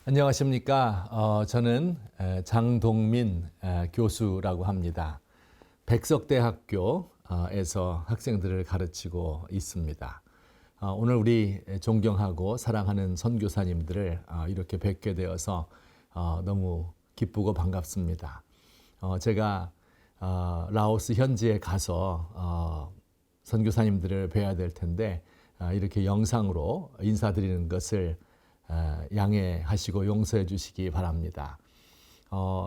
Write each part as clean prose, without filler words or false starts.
안녕하십니까. 저는 장동민 교수라고 합니다. 백석대학교에서 학생들을 가르치고 있습니다. 오늘 우리 존경하고 사랑하는 선교사님들을 이렇게 뵙게 되어서 너무 기쁘고 반갑습니다. 제가 라오스 현지에 가서 선교사님들을 뵈야 될 텐데 이렇게 영상으로 인사드리는 것을 양해하시고 용서해 주시기 바랍니다.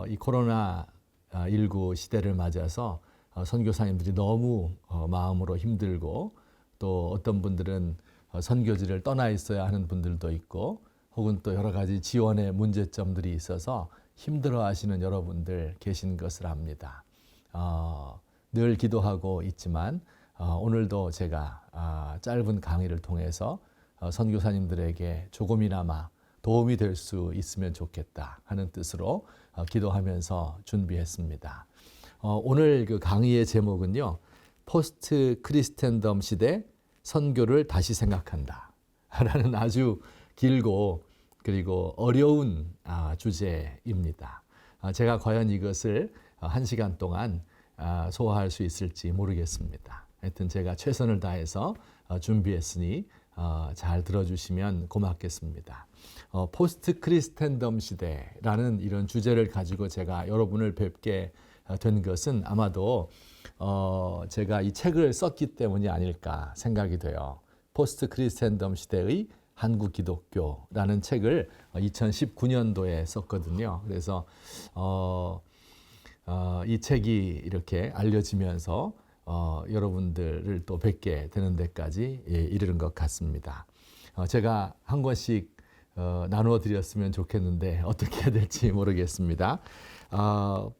이 코로나19 시대를 맞아서 선교사님들이 너무 마음으로 힘들고 또 어떤 분들은 선교지를 떠나 있어야 하는 분들도 있고 혹은 또 여러 가지 지원의 문제점들이 있어서 힘들어 하시는 여러분들 계신 것을 압니다. 늘 기도하고 있지만 오늘도 제가 짧은 강의를 통해서 선교사님들에게 조금이나마 도움이 될 수 있으면 좋겠다 하는 뜻으로 기도하면서 준비했습니다. 오늘 그 강의의 제목은요, 포스트 크리스텐덤 시대 선교를 다시 생각한다 라는 아주 길고 그리고 어려운 주제입니다. 제가 과연 이것을 1시간 동안 소화할 수 있을지 모르겠습니다. 하여튼 제가 최선을 다해서 준비했으니 잘 들어주시면 고맙겠습니다. 포스트 크리스텐덤 시대라는 이런 주제를 가지고 제가 여러분을 뵙게 된 것은 아마도 제가 이 책을 썼기 때문이 아닐까 생각이 돼요. 포스트 크리스텐덤 시대의 한국 기독교라는 책을 2019년도에 썼거든요. 그래서 이 책이 이렇게 알려지면서 여러분들을 또 뵙게 되는 데까지 이르는 것 같습니다. 제가 한 권씩 나누어 드렸으면 좋겠는데 어떻게 해야 될지 모르겠습니다.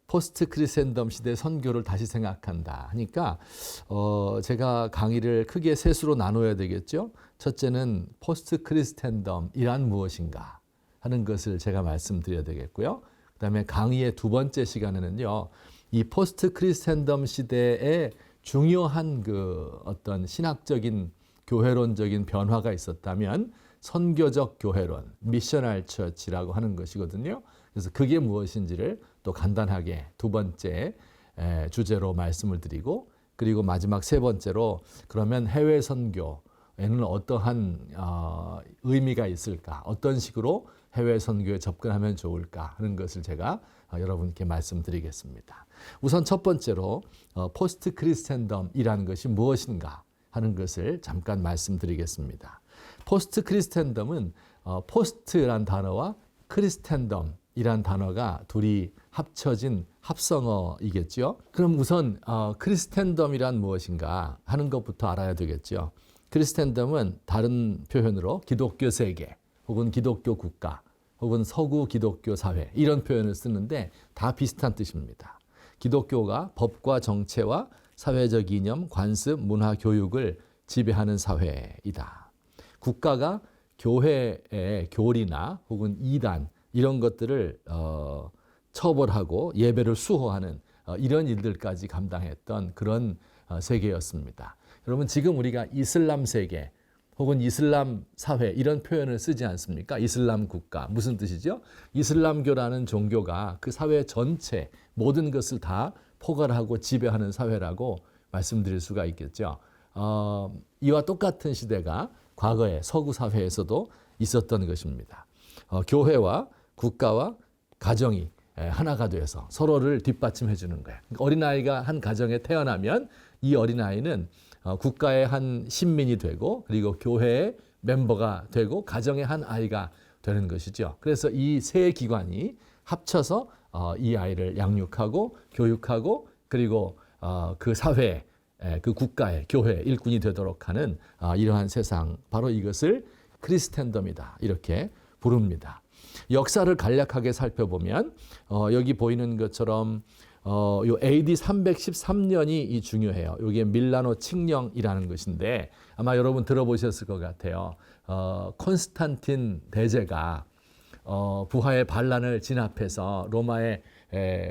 포스트 크리스텐덤 시대 선교를 다시 생각한다 하니까 제가 강의를 크게 셋으로 나눠야 되겠죠. 첫째는 포스트 크리스텐덤이란 무엇인가 하는 것을 제가 말씀드려야 되겠고요. 그 다음에 강의의 두 번째 시간에는요, 이 포스트 크리스텐덤 시대의 중요한 그 어떤 신학적인 교회론적인 변화가 있었다면 선교적 교회론, 미셔널 처치라고 하는 것이거든요. 그래서 그게 무엇인지를 또 간단하게 두 번째 주제로 말씀을 드리고, 그리고 마지막 세 번째로 그러면 해외 선교에는 어떠한 의미가 있을까, 어떤 식으로 해외 선교에 접근하면 좋을까 하는 것을 제가 여러분께 말씀드리겠습니다. 우선 첫 번째로 포스트 크리스텐덤이라는 것이 무엇인가 하는 것을 잠깐 말씀드리겠습니다. 포스트 크리스텐덤은 포스트란 단어와 크리스텐덤이란 단어가 둘이 합쳐진 합성어이겠죠. 그럼 우선 크리스텐덤이란 무엇인가 하는 것부터 알아야 되겠죠. 크리스텐덤은 다른 표현으로 기독교 세계 혹은 기독교 국가 혹은 서구 기독교 사회 이런 표현을 쓰는데 다 비슷한 뜻입니다. 기독교가 법과 정체와 사회적 이념, 관습, 문화, 교육을 지배하는 사회이다. 국가가 교회의 교리나 혹은 이단 이런 것들을 처벌하고 예배를 수호하는 이런 일들까지 감당했던 그런 세계였습니다. 여러분, 지금 우리가 이슬람 세계 혹은 이슬람 사회 이런 표현을 쓰지 않습니까? 이슬람 국가 무슨 뜻이죠? 이슬람교라는 종교가 그 사회 전체 모든 것을 다 포괄하고 지배하는 사회라고 말씀드릴 수가 있겠죠. 이와 똑같은 시대가 과거의 서구 사회에서도 있었던 것입니다. 교회와 국가와 가정이 하나가 돼서 서로를 뒷받침해 주는 거예요. 어린아이가 한 가정에 태어나면 이 어린아이는 국가의 한 신민이 되고 그리고 교회의 멤버가 되고 가정의 한 아이가 되는 것이죠. 그래서 이 세 기관이 합쳐서 이 아이를 양육하고 교육하고 그리고 그 사회, 그 국가의 교회 일꾼이 되도록 하는 이러한 세상, 바로 이것을 크리스텐덤이다 이렇게 부릅니다. 역사를 간략하게 살펴보면 여기 보이는 것처럼 요 AD 313년이 중요해요. 이게 밀라노 칙령이라는 것인데 아마 여러분 들어보셨을 것 같아요. 콘스탄틴 대제가 부하의 반란을 진압해서 로마의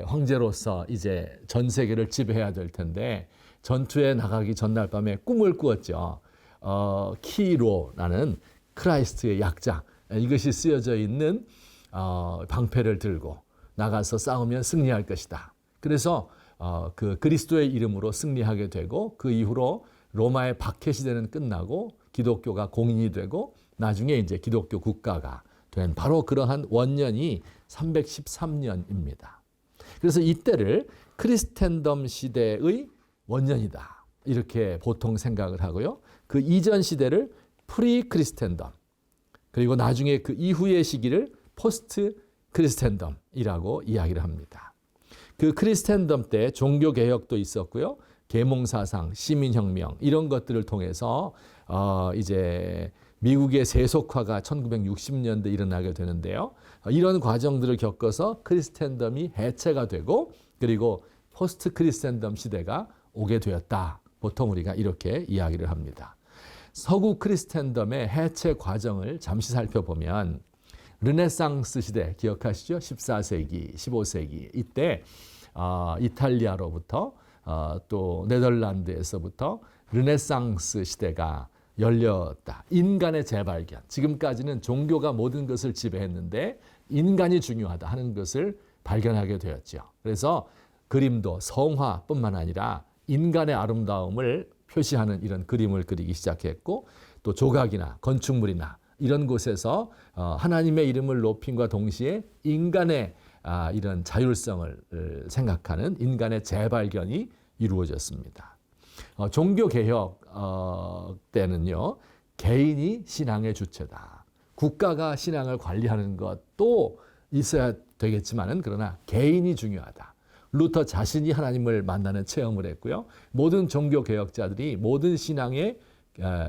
황제로서 이제 전 세계를 지배해야 될 텐데 전투에 나가기 전날 밤에 꿈을 꾸었죠. 키로라는 크라이스트의 약자, 이것이 쓰여져 있는 방패를 들고 나가서 싸우면 승리할 것이다. 그래서 그 그리스도의 이름으로 승리하게 되고 그 이후로 로마의 박해 시대는 끝나고 기독교가 공인이 되고 나중에 이제 기독교 국가가 된 바로 그러한 원년이 313년입니다. 그래서 이때를 크리스텐덤 시대의 원년이다. 이렇게 보통 생각을 하고요. 그 이전 시대를 프리 크리스텐덤, 그리고 나중에 그 이후의 시기를 포스트 크리스텐덤이라고 이야기를 합니다. 그 크리스텐덤 때 종교 개혁도 있었고요. 계몽사상, 시민혁명 이런 것들을 통해서 이제 미국의 세속화가 1960년대 일어나게 되는데요. 이런 과정들을 겪어서 크리스텐덤이 해체가 되고 그리고 포스트 크리스텐덤 시대가 오게 되었다. 보통 우리가 이렇게 이야기를 합니다. 서구 크리스텐덤의 해체 과정을 잠시 살펴보면 르네상스 시대 기억하시죠? 14세기, 15세기 이때 이탈리아로부터 또 네덜란드에서부터 르네상스 시대가 열렸다. 인간의 재발견. 지금까지는 종교가 모든 것을 지배했는데 인간이 중요하다 하는 것을 발견하게 되었죠. 그래서 그림도 성화뿐만 아니라 인간의 아름다움을 표시하는 이런 그림을 그리기 시작했고 또 조각이나 건축물이나 이런 곳에서 하나님의 이름을 높임과 동시에 인간의 이런 자율성을 생각하는 인간의 재발견이 이루어졌습니다. 종교개혁 때는요. 개인이 신앙의 주체다. 국가가 신앙을 관리하는 것도 있어야 되겠지만은 그러나 개인이 중요하다. 루터 자신이 하나님을 만나는 체험을 했고요. 모든 종교개혁자들이 모든 신앙의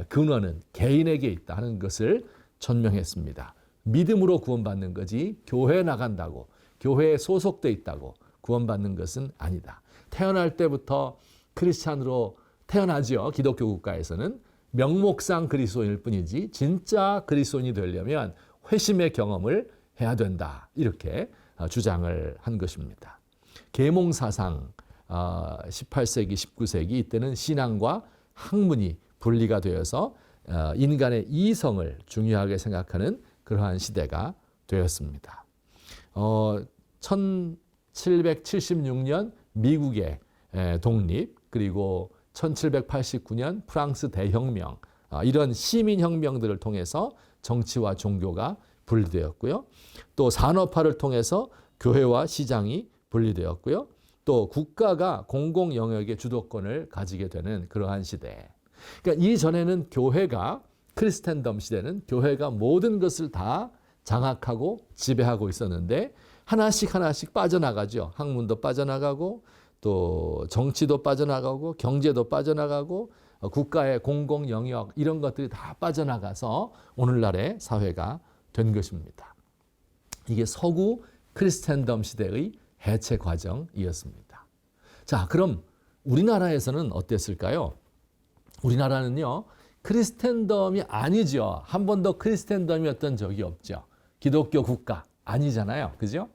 근원은 개인에게 있다 하는 것을 천명했습니다. 믿음으로 구원받는 거지 교회에 나간다고 교회에 소속돼 있다고 구원받는 것은 아니다. 태어날 때부터 크리스찬으로 태어나죠. 기독교 국가에서는 명목상 그리스도인일 뿐이지 진짜 그리스도인이 되려면 회심의 경험을 해야 된다. 이렇게 주장을 한 것입니다. 계몽사상 18세기, 19세기 이때는 신앙과 학문이 분리가 되어서 인간의 이성을 중요하게 생각하는 그러한 시대가 되었습니다. 1776년 미국의 독립 그리고 1789년 프랑스 대혁명 이런 시민혁명들을 통해서 정치와 종교가 분리되었고요. 또 산업화를 통해서 교회와 시장이 분리되었고요. 또 국가가 공공 영역의 주도권을 가지게 되는 그러한 시대. 그러니까 이전에는 교회가 크리스텐덤 시대는 교회가 모든 것을 다 장악하고 지배하고 있었는데 하나씩 하나씩 빠져나가죠. 학문도 빠져나가고 또 정치도 빠져나가고 경제도 빠져나가고 국가의 공공 영역 이런 것들이 다 빠져나가서 오늘날의 사회가 된 것입니다. 이게 서구 크리스텐덤 시대의 해체 과정이었습니다. 자, 그럼 우리나라에서는 어땠을까요? 우리나라는요, 크리스텐덤이 아니죠. 한 번도 크리스텐덤이었던 적이 없죠. 기독교 국가 아니잖아요. 그죠?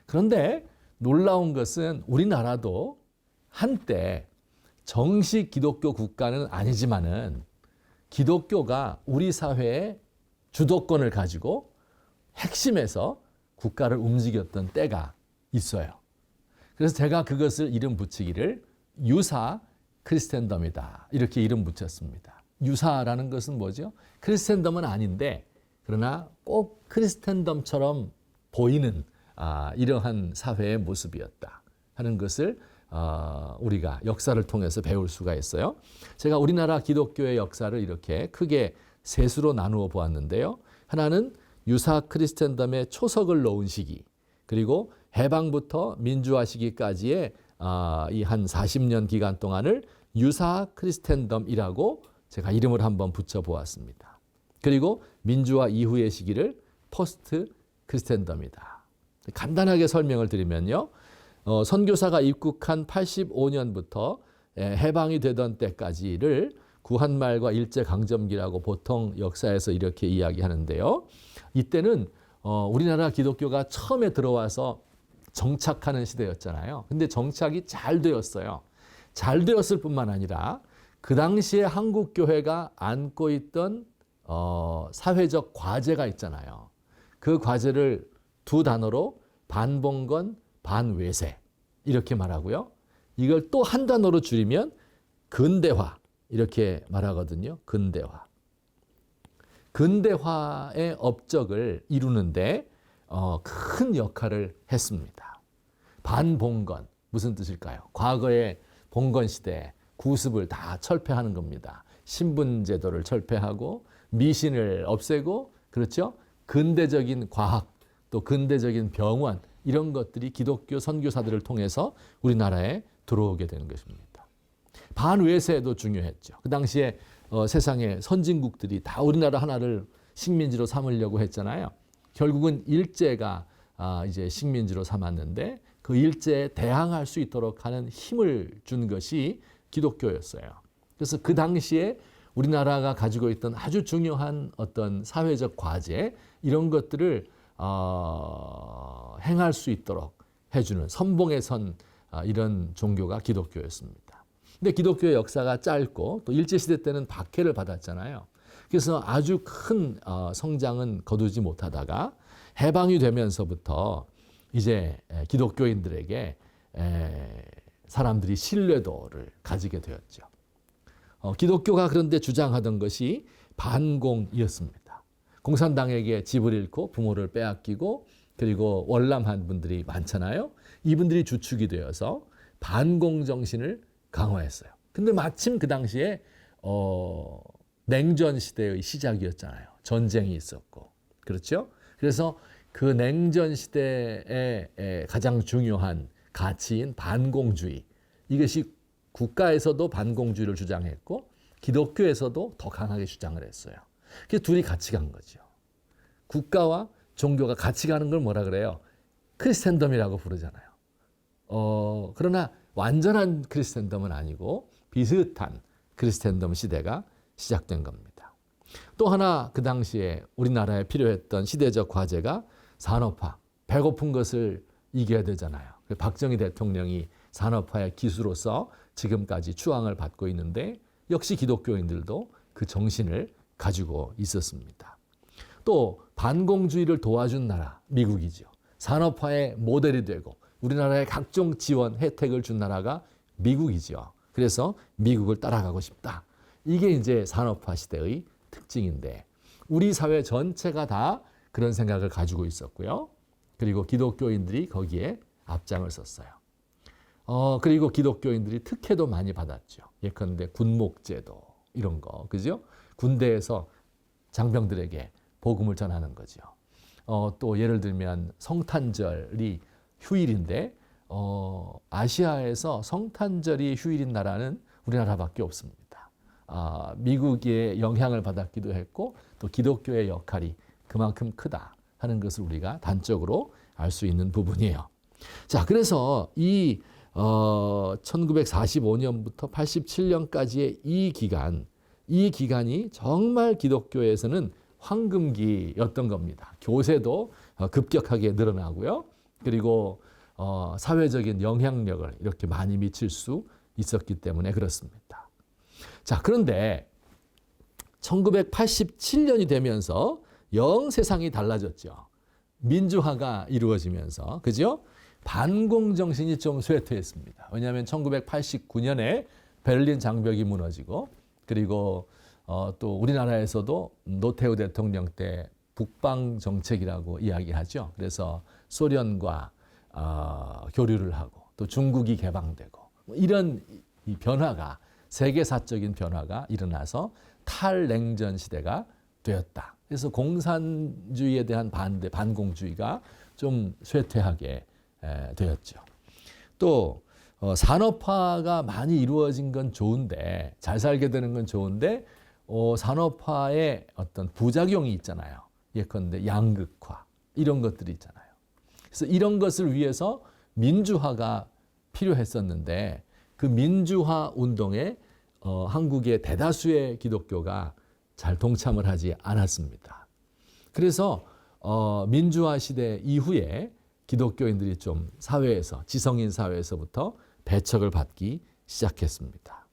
그런데 놀라운 것은 우리나라도 한때 정식 기독교 국가는 아니지만은 기독교가 우리 사회의 주도권을 가지고 핵심에서 국가를 움직였던 때가 있어요. 그래서 제가 그것을 이름 붙이기를 유사 크리스텐덤이다. 이렇게 이름 붙였습니다. 유사라는 것은 뭐죠? 크리스텐덤은 아닌데 그러나 꼭 크리스텐덤처럼 보이는 이러한 사회의 모습이었다 하는 것을 우리가 역사를 통해서 배울 수가 있어요. 제가 우리나라 기독교의 역사를 이렇게 크게 세 수로 나누어 보았는데요. 하나는 유사 크리스텐덤의 초석을 놓은 시기, 그리고 해방부터 민주화 시기까지의 이 한 40년 기간 동안을 유사 크리스텐덤이라고 제가 이름을 한번 붙여보았습니다. 그리고 민주화 이후의 시기를 포스트 크리스텐덤이다. 간단하게 설명을 드리면요. 선교사가 입국한 85년부터 해방이 되던 때까지를 구한말과 일제강점기라고 보통 역사에서 이렇게 이야기하는데요. 이때는 우리나라 기독교가 처음에 들어와서 정착하는 시대였잖아요. 근데 정착이 잘 되었어요. 잘 되었을 뿐만 아니라 그 당시에 한국교회가 안고 있던 사회적 과제가 있잖아요. 그 과제를 두 단어로 반봉건, 반외세 이렇게 말하고요. 이걸 또 한 단어로 줄이면 근대화 이렇게 말하거든요. 근대화. 근대화의 업적을 이루는데 큰 역할을 했습니다. 반봉건 무슨 뜻일까요? 과거의 봉건 시대에 구습을 다 철폐하는 겁니다. 신분제도를 철폐하고 미신을 없애고 그렇죠? 근대적인 과학 또 근대적인 병원 이런 것들이 기독교 선교사들을 통해서 우리나라에 들어오게 되는 것입니다. 반외세도 중요했죠. 그 당시에 세상의 선진국들이 다 우리나라 하나를 식민지로 삼으려고 했잖아요. 결국은 일제가 이제 식민지로 삼았는데 그 일제에 대항할 수 있도록 하는 힘을 준 것이 기독교였어요. 그래서 그 당시에 우리나라가 가지고 있던 아주 중요한 어떤 사회적 과제 이런 것들을 행할 수 있도록 해주는 선봉에 선 이런 종교가 기독교였습니다. 근데 기독교의 역사가 짧고 또 일제시대 때는 박해를 받았잖아요. 그래서 아주 큰 성장은 거두지 못하다가 해방이 되면서부터 이제 기독교인들에게 사람들이 신뢰도를 가지게 되었죠. 기독교가 그런데 주장하던 것이 반공이었습니다. 공산당에게 집을 잃고 부모를 빼앗기고 그리고 월남한 분들이 많잖아요. 이분들이 주축이 되어서 반공 정신을 강화했어요. 근데 마침 그 당시에 냉전 시대의 시작이었잖아요. 전쟁이 있었고 그렇죠? 그래서 그 냉전 시대의 가장 중요한 가치인 반공주의 이것이 국가에서도 반공주의를 주장했고 기독교에서도 더 강하게 주장을 했어요. 그래서 둘이 같이 간 거죠. 국가와 종교가 같이 가는 걸 뭐라 그래요? 크리스텐덤이라고 부르잖아요. 그러나 완전한 크리스텐덤은 아니고 비슷한 크리스텐덤 시대가 시작된 겁니다. 또 하나 그 당시에 우리나라에 필요했던 시대적 과제가 산업화. 배고픈 것을 이겨야 되잖아요. 박정희 대통령이 산업화의 기수로서 지금까지 추앙을 받고 있는데 역시 기독교인들도 그 정신을 가지고 있었습니다. 또 반공주의를 도와준 나라 미국이죠. 산업화의 모델이 되고 우리나라에 각종 지원 혜택을 준 나라가 미국이죠. 그래서 미국을 따라가고 싶다. 이게 이제 산업화 시대의 특징인데 우리 사회 전체가 다 그런 생각을 가지고 있었고요. 그리고 기독교인들이 거기에 앞장을 섰어요. 그리고 기독교인들이 특혜도 많이 받았죠. 예컨대 군목제도 이런 거, 그죠? 군대에서 장병들에게 복음을 전하는 거죠. 또 예를 들면 성탄절이 휴일인데 아시아에서 성탄절이 휴일인 나라는 우리나라밖에 없습니다. 미국의 영향을 받았기도 했고 또 기독교의 역할이 그만큼 크다 하는 것을 우리가 단적으로 알 수 있는 부분이에요. 자, 그래서 이 1945년부터 87년까지의 이 기간이 정말 기독교에서는 황금기였던 겁니다. 교세도 급격하게 늘어나고요. 그리고 사회적인 영향력을 이렇게 많이 미칠 수 있었기 때문에 그렇습니다. 자, 그런데 1987년이 되면서 영 세상이 달라졌죠. 민주화가 이루어지면서, 그죠? 반공 정신이 좀 쇠퇴했습니다. 왜냐하면 1989년에 베를린 장벽이 무너지고 그리고 또 우리나라에서도 노태우 대통령 때 북방 정책이라고 이야기하죠. 그래서 소련과 교류를 하고 또 중국이 개방되고 이런 이 변화가 세계사적인 변화가 일어나서 탈냉전 시대가 되었다. 그래서 공산주의에 대한 반대, 반공주의가 좀 쇠퇴하게 되었죠. 또 산업화가 많이 이루어진 건 좋은데 잘 살게 되는 건 좋은데 산업화의 어떤 부작용이 있잖아요. 예컨대 양극화 이런 것들이 있잖아요. 그래서 이런 것을 위해서 민주화가 필요했었는데 그 민주화 운동에 한국의 대다수의 기독교가 잘 동참을 하지 않았습니다. 그래서 민주화 시대 이후에 기독교인들이 좀 사회에서 지성인 사회에서부터 배척을 받기 시작했습니다.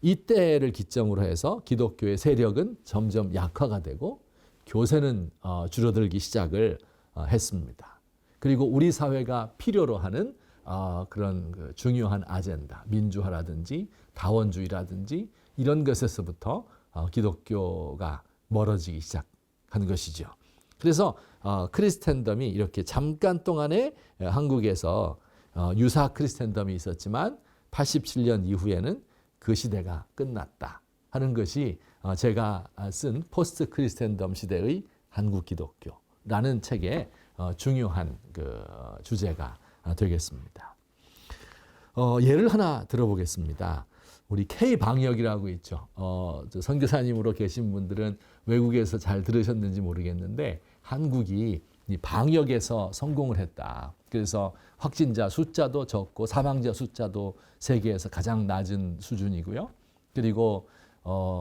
이때를 기점으로 해서 기독교의 세력은 점점 약화가 되고 교세는 줄어들기 시작을 했습니다. 그리고 우리 사회가 필요로 하는 그런 그 중요한 아젠다, 민주화라든지 다원주의라든지 이런 것에서부터 기독교가 멀어지기 시작한 것이죠. 그래서 크리스텐덤이 이렇게 잠깐 동안에 한국에서 유사 크리스텐덤이 있었지만 87년 이후에는 그 시대가 끝났다 하는 것이 제가 쓴 포스트 크리스텐덤 시대의 한국 기독교라는 책의 중요한 그 주제가 되겠습니다. 예를 하나 들어보겠습니다. 우리 K-방역이라고 있죠. 선교사님으로 계신 분들은 외국에서 잘 들으셨는지 모르겠는데 한국이 이 방역에서 성공을 했다. 그래서 확진자 숫자도 적고 사망자 숫자도 세계에서 가장 낮은 수준이고요. 그리고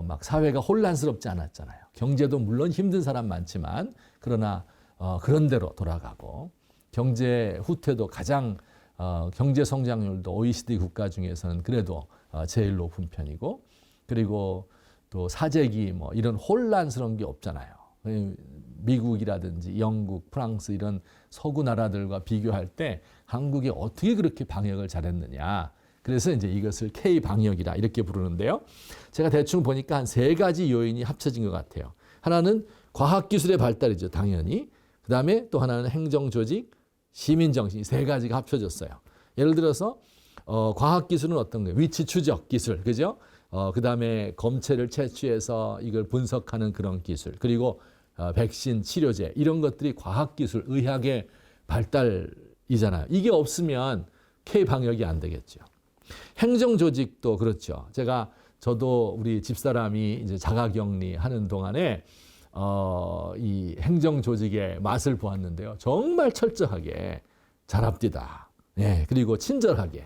막 사회가 혼란스럽지 않았잖아요. 경제도 물론 힘든 사람 많지만 그러나 그런 대로 돌아가고 경제 후퇴도 가장 경제 성장률도 OECD 국가 중에서는 그래도 제일 높은 편이고 그리고 또 사재기 뭐 이런 혼란스러운 게 없잖아요. 미국이라든지 영국, 프랑스 이런 서구 나라들과 비교할 때 한국이 어떻게 그렇게 방역을 잘했느냐. 그래서 이제 이것을 K-방역이라 이렇게 부르는데요. 제가 대충 보니까 한 3가지 요인이 합쳐진 것 같아요. 하나는 과학기술의 발달이죠, 당연히. 그 다음에 또 하나는 행정조직, 시민정신, 이 3가지가 합쳐졌어요. 예를 들어서 과학기술은 어떤 거예요? 위치 추적 기술, 그죠? 그 다음에 검체를 채취해서 이걸 분석하는 그런 기술, 그리고 백신, 치료제 이런 것들이 과학기술, 의학의 발달이잖아요. 이게 없으면 K-방역이 안 되겠죠. 행정조직도 그렇죠. 저도 우리 집사람이 이제 자가격리 하는 동안에 이 행정조직의 맛을 보았는데요. 정말 철저하게 잘합디다. 예, 그리고 친절하게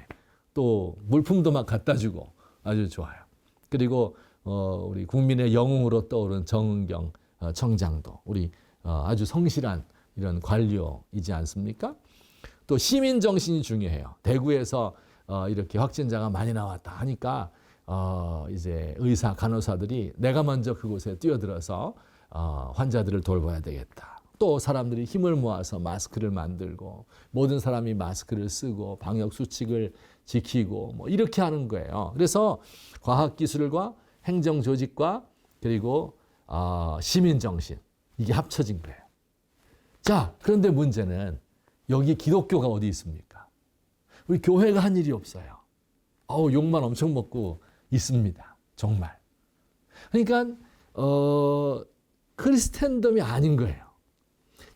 또 물품도 막 갖다 주고 아주 좋아요. 그리고 우리 국민의 영웅으로 떠오른 정은경 청장도 우리 아주 성실한 이런 관료이지 않습니까? 또 시민 정신이 중요해요. 대구에서 이렇게 확진자가 많이 나왔다 하니까 이제 의사, 간호사들이 내가 먼저 그곳에 뛰어들어서 환자들을 돌봐야 되겠다. 또 사람들이 힘을 모아서 마스크를 만들고 모든 사람이 마스크를 쓰고 방역 수칙을 지키고 뭐 이렇게 하는 거예요. 그래서 과학기술과 행정조직과 그리고 시민정신 이게 합쳐진 거예요. 자, 그런데 문제는 여기 기독교가 어디 있습니까? 우리 교회가 한 일이 없어요. 욕만 엄청 먹고 있습니다. 정말. 그러니까 크리스텐덤이 아닌 거예요.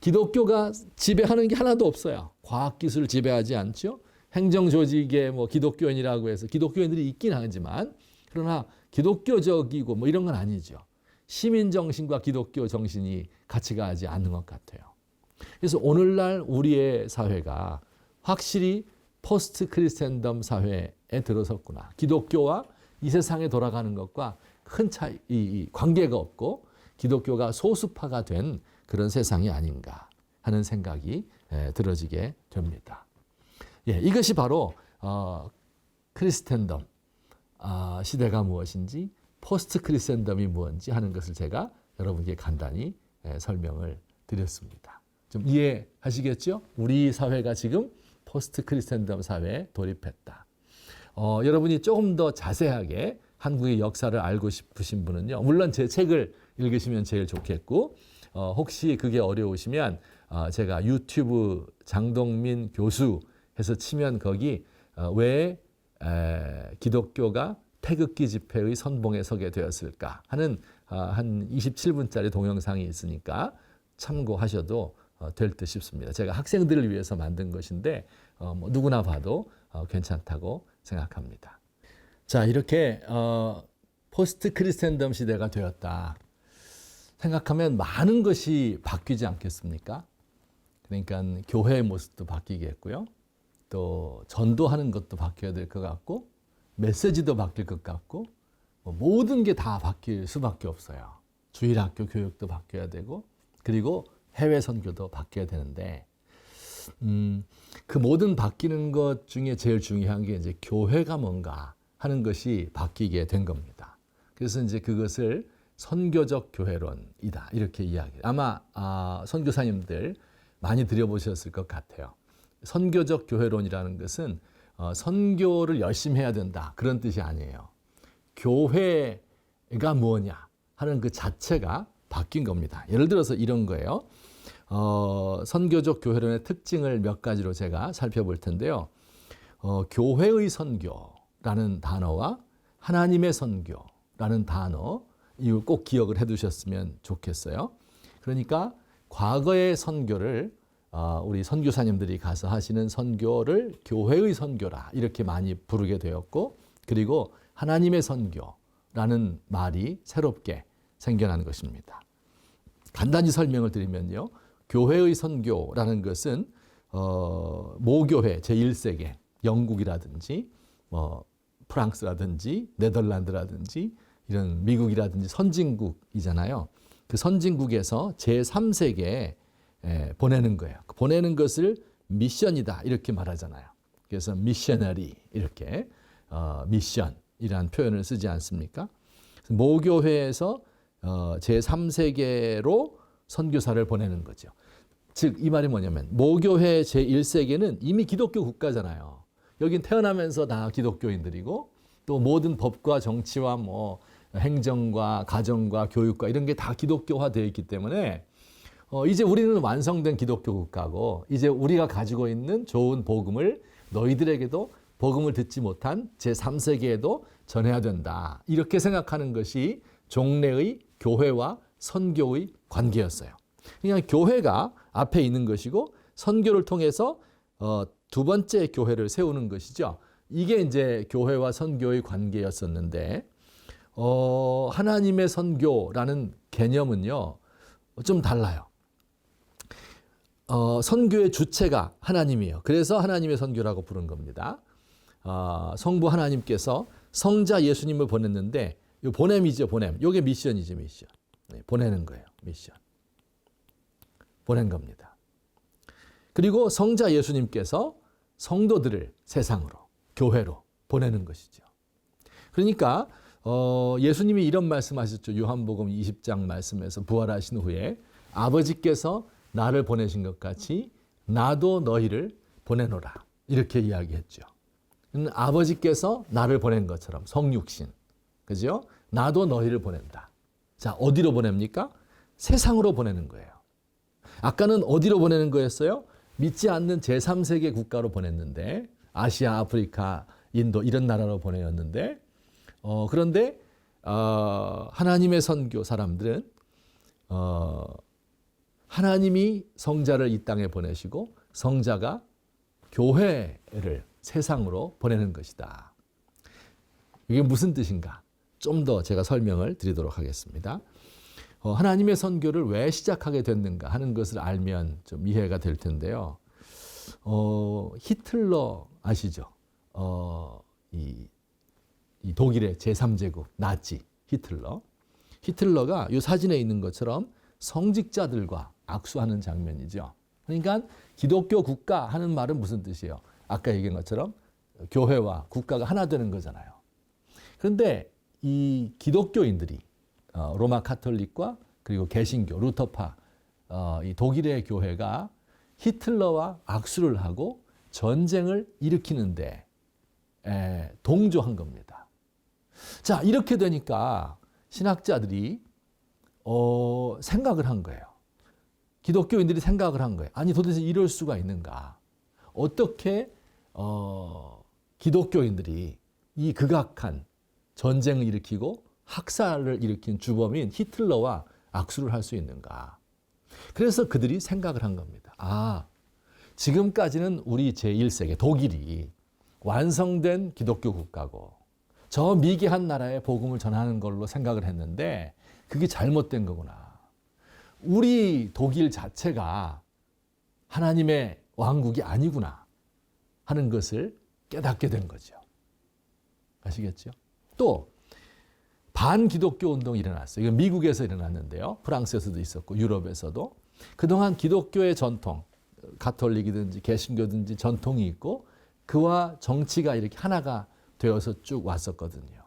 기독교가 지배하는 게 하나도 없어요. 과학기술을 지배하지 않죠. 행정조직에 뭐 기독교인이라고 해서 기독교인들이 있긴 하지만 그러나 기독교적이고 뭐 이런 건 아니죠. 시민정신과 기독교 정신이 같이 가지 않는 것 같아요. 그래서 오늘날 우리의 사회가 확실히 포스트 크리스텐덤 사회에 들어섰구나. 기독교와 이 세상에 돌아가는 것과 큰 차이, 관계가 없고 기독교가 소수파가 된 그런 세상이 아닌가 하는 생각이 들어지게 됩니다. 예, 이것이 바로 크리스텐덤 시대가 무엇인지 포스트 크리스텐덤이 무엇인지 하는 것을 제가 여러분께 간단히 설명을 드렸습니다. 좀 이해하시겠죠? 우리 사회가 지금 포스트 크리스텐덤 사회에 돌입했다. 여러분이 조금 더 자세하게 한국의 역사를 알고 싶으신 분은요. 물론 제 책을 읽으시면 제일 좋겠고 혹시 그게 어려우시면 제가 유튜브 장동민 교수 해서 치면 거기 왜 기독교가 태극기 집회의 선봉에 서게 되었을까 하는 한 27분짜리 동영상이 있으니까 참고하셔도 될 듯 싶습니다. 제가 학생들을 위해서 만든 것인데 뭐 누구나 봐도 괜찮다고 생각합니다. 자, 이렇게 포스트 크리스텐덤 시대가 되었다 생각하면 많은 것이 바뀌지 않겠습니까? 그러니까 교회의 모습도 바뀌겠고요. 또 전도하는 것도 바뀌어야 될 것 같고 메시지도 바뀔 것 같고 모든 게 다 바뀔 수밖에 없어요. 주일학교 교육도 바뀌어야 되고 그리고 해외 선교도 바뀌어야 되는데 그 모든 바뀌는 것 중에 제일 중요한 게 이제 교회가 뭔가 하는 것이 바뀌게 된 겁니다. 그래서 이제 그것을 선교적 교회론이다 이렇게 이야기. 아마 선교사님들 많이 들어보셨을 것 같아요. 선교적 교회론이라는 것은 선교를 열심히 해야 된다 그런 뜻이 아니에요. 교회가 뭐냐 하는 그 자체가 바뀐 겁니다. 예를 들어서 이런 거예요. 선교적 교회론의 특징을 몇 가지로 제가 살펴볼 텐데요. 교회의 선교라는 단어와 하나님의 선교라는 단어 이거 꼭 기억을 해 두셨으면 좋겠어요. 그러니까 과거의 선교를 우리 선교사님들이 가서 하시는 선교를 교회의 선교라 이렇게 많이 부르게 되었고, 그리고 하나님의 선교라는 말이 새롭게 생겨난 것입니다. 간단히 설명을 드리면요. 교회의 선교라는 것은 모교회 제1세계 영국이라든지 프랑스라든지 네덜란드라든지 이런 미국이라든지 선진국이잖아요. 그 선진국에서 제3세계에 보내는 거예요. 보내는 것을 미션이다 이렇게 말하잖아요. 그래서 미셔너리 이렇게 미션이라는 표현을 쓰지 않습니까? 모교회에서 제3세계로 선교사를 보내는 거죠. 즉 이 말이 뭐냐면 모교회 제1세계는 이미 기독교 국가잖아요. 여긴 태어나면서 다 기독교인들이고 또 모든 법과 정치와 뭐 행정과 가정과 교육과 이런 게 다 기독교화되어 있기 때문에 이제 우리는 완성된 기독교 국가고 이제 우리가 가지고 있는 좋은 복음을 너희들에게도 복음을 듣지 못한 제3세계에도 전해야 된다. 이렇게 생각하는 것이 종래의 교회와 선교의 관계였어요. 그냥 교회가 앞에 있는 것이고 선교를 통해서 두 번째 교회를 세우는 것이죠. 이게 이제 교회와 선교의 관계였었는데 하나님의 선교라는 개념은요 좀 달라요. 선교의 주체가 하나님이에요. 그래서 하나님의 선교라고 부른 겁니다. 성부 하나님께서 성자 예수님을 보냈는데 이 보냄이죠, 보냄. 이게 미션이죠, 미션. 네, 보내는 거예요, 미션. 보낸 겁니다. 그리고 성자 예수님께서 성도들을 세상으로, 교회로 보내는 것이죠. 그러니까 예수님이 이런 말씀하셨죠. 요한복음 20장 말씀에서 부활하신 후에 아버지께서 나를 보내신 것 같이 나도 너희를 보내노라 이렇게 이야기했죠. 아버지께서 나를 보낸 것처럼 성육신, 그죠? 나도 너희를 보낸다. 자, 어디로 보냅니까? 세상으로 보내는 거예요. 아까는 어디로 보내는 거였어요? 믿지 않는 제3세계 국가로 보냈는데 아시아, 아프리카, 인도 이런 나라로 보내었는데 그런데 하나님의 선교 사람들은 하나님이 성자를 이 땅에 보내시고 성자가 교회를 세상으로 보내는 것이다. 이게 무슨 뜻인가? 좀 더 제가 설명을 드리도록 하겠습니다. 하나님의 선교를 왜 시작하게 됐는가 하는 것을 알면 좀 이해가 될 텐데요. 히틀러 아시죠? 이 독일의 제3제국 나치 히틀러가 이 사진에 있는 것처럼 성직자들과 악수하는 장면이죠. 그러니까 기독교 국가 하는 말은 무슨 뜻이에요? 아까 얘기한 것처럼 교회와 국가가 하나 되는 거잖아요. 그런데 이 기독교인들이 로마 카톨릭과 그리고 개신교, 루터파 이 독일의 교회가 히틀러와 악수를 하고 전쟁을 일으키는데 동조한 겁니다. 자, 이렇게 되니까 신학자들이 생각을 한 거예요. 기독교인들이 생각을 한 거예요. 아니 도대체 이럴 수가 있는가? 어떻게 기독교인들이 이 극악한 전쟁을 일으키고 학살을 일으킨 주범인 히틀러와 악수를 할 수 있는가? 그래서 그들이 생각을 한 겁니다. 아, 지금까지는 우리 제1세계 독일이 완성된 기독교 국가고 저 미개한 나라에 복음을 전하는 걸로 생각을 했는데 그게 잘못된 거구나. 우리 독일 자체가 하나님의 왕국이 아니구나 하는 것을 깨닫게 된 거죠. 아시겠죠? 또 반기독교 운동이 일어났어요. 이건 미국에서 일어났는데요. 프랑스에서도 있었고 유럽에서도. 그동안 기독교의 전통, 가톨릭이든지 개신교든지 전통이 있고 그와 정치가 이렇게 하나가 되어서 쭉 왔었거든요.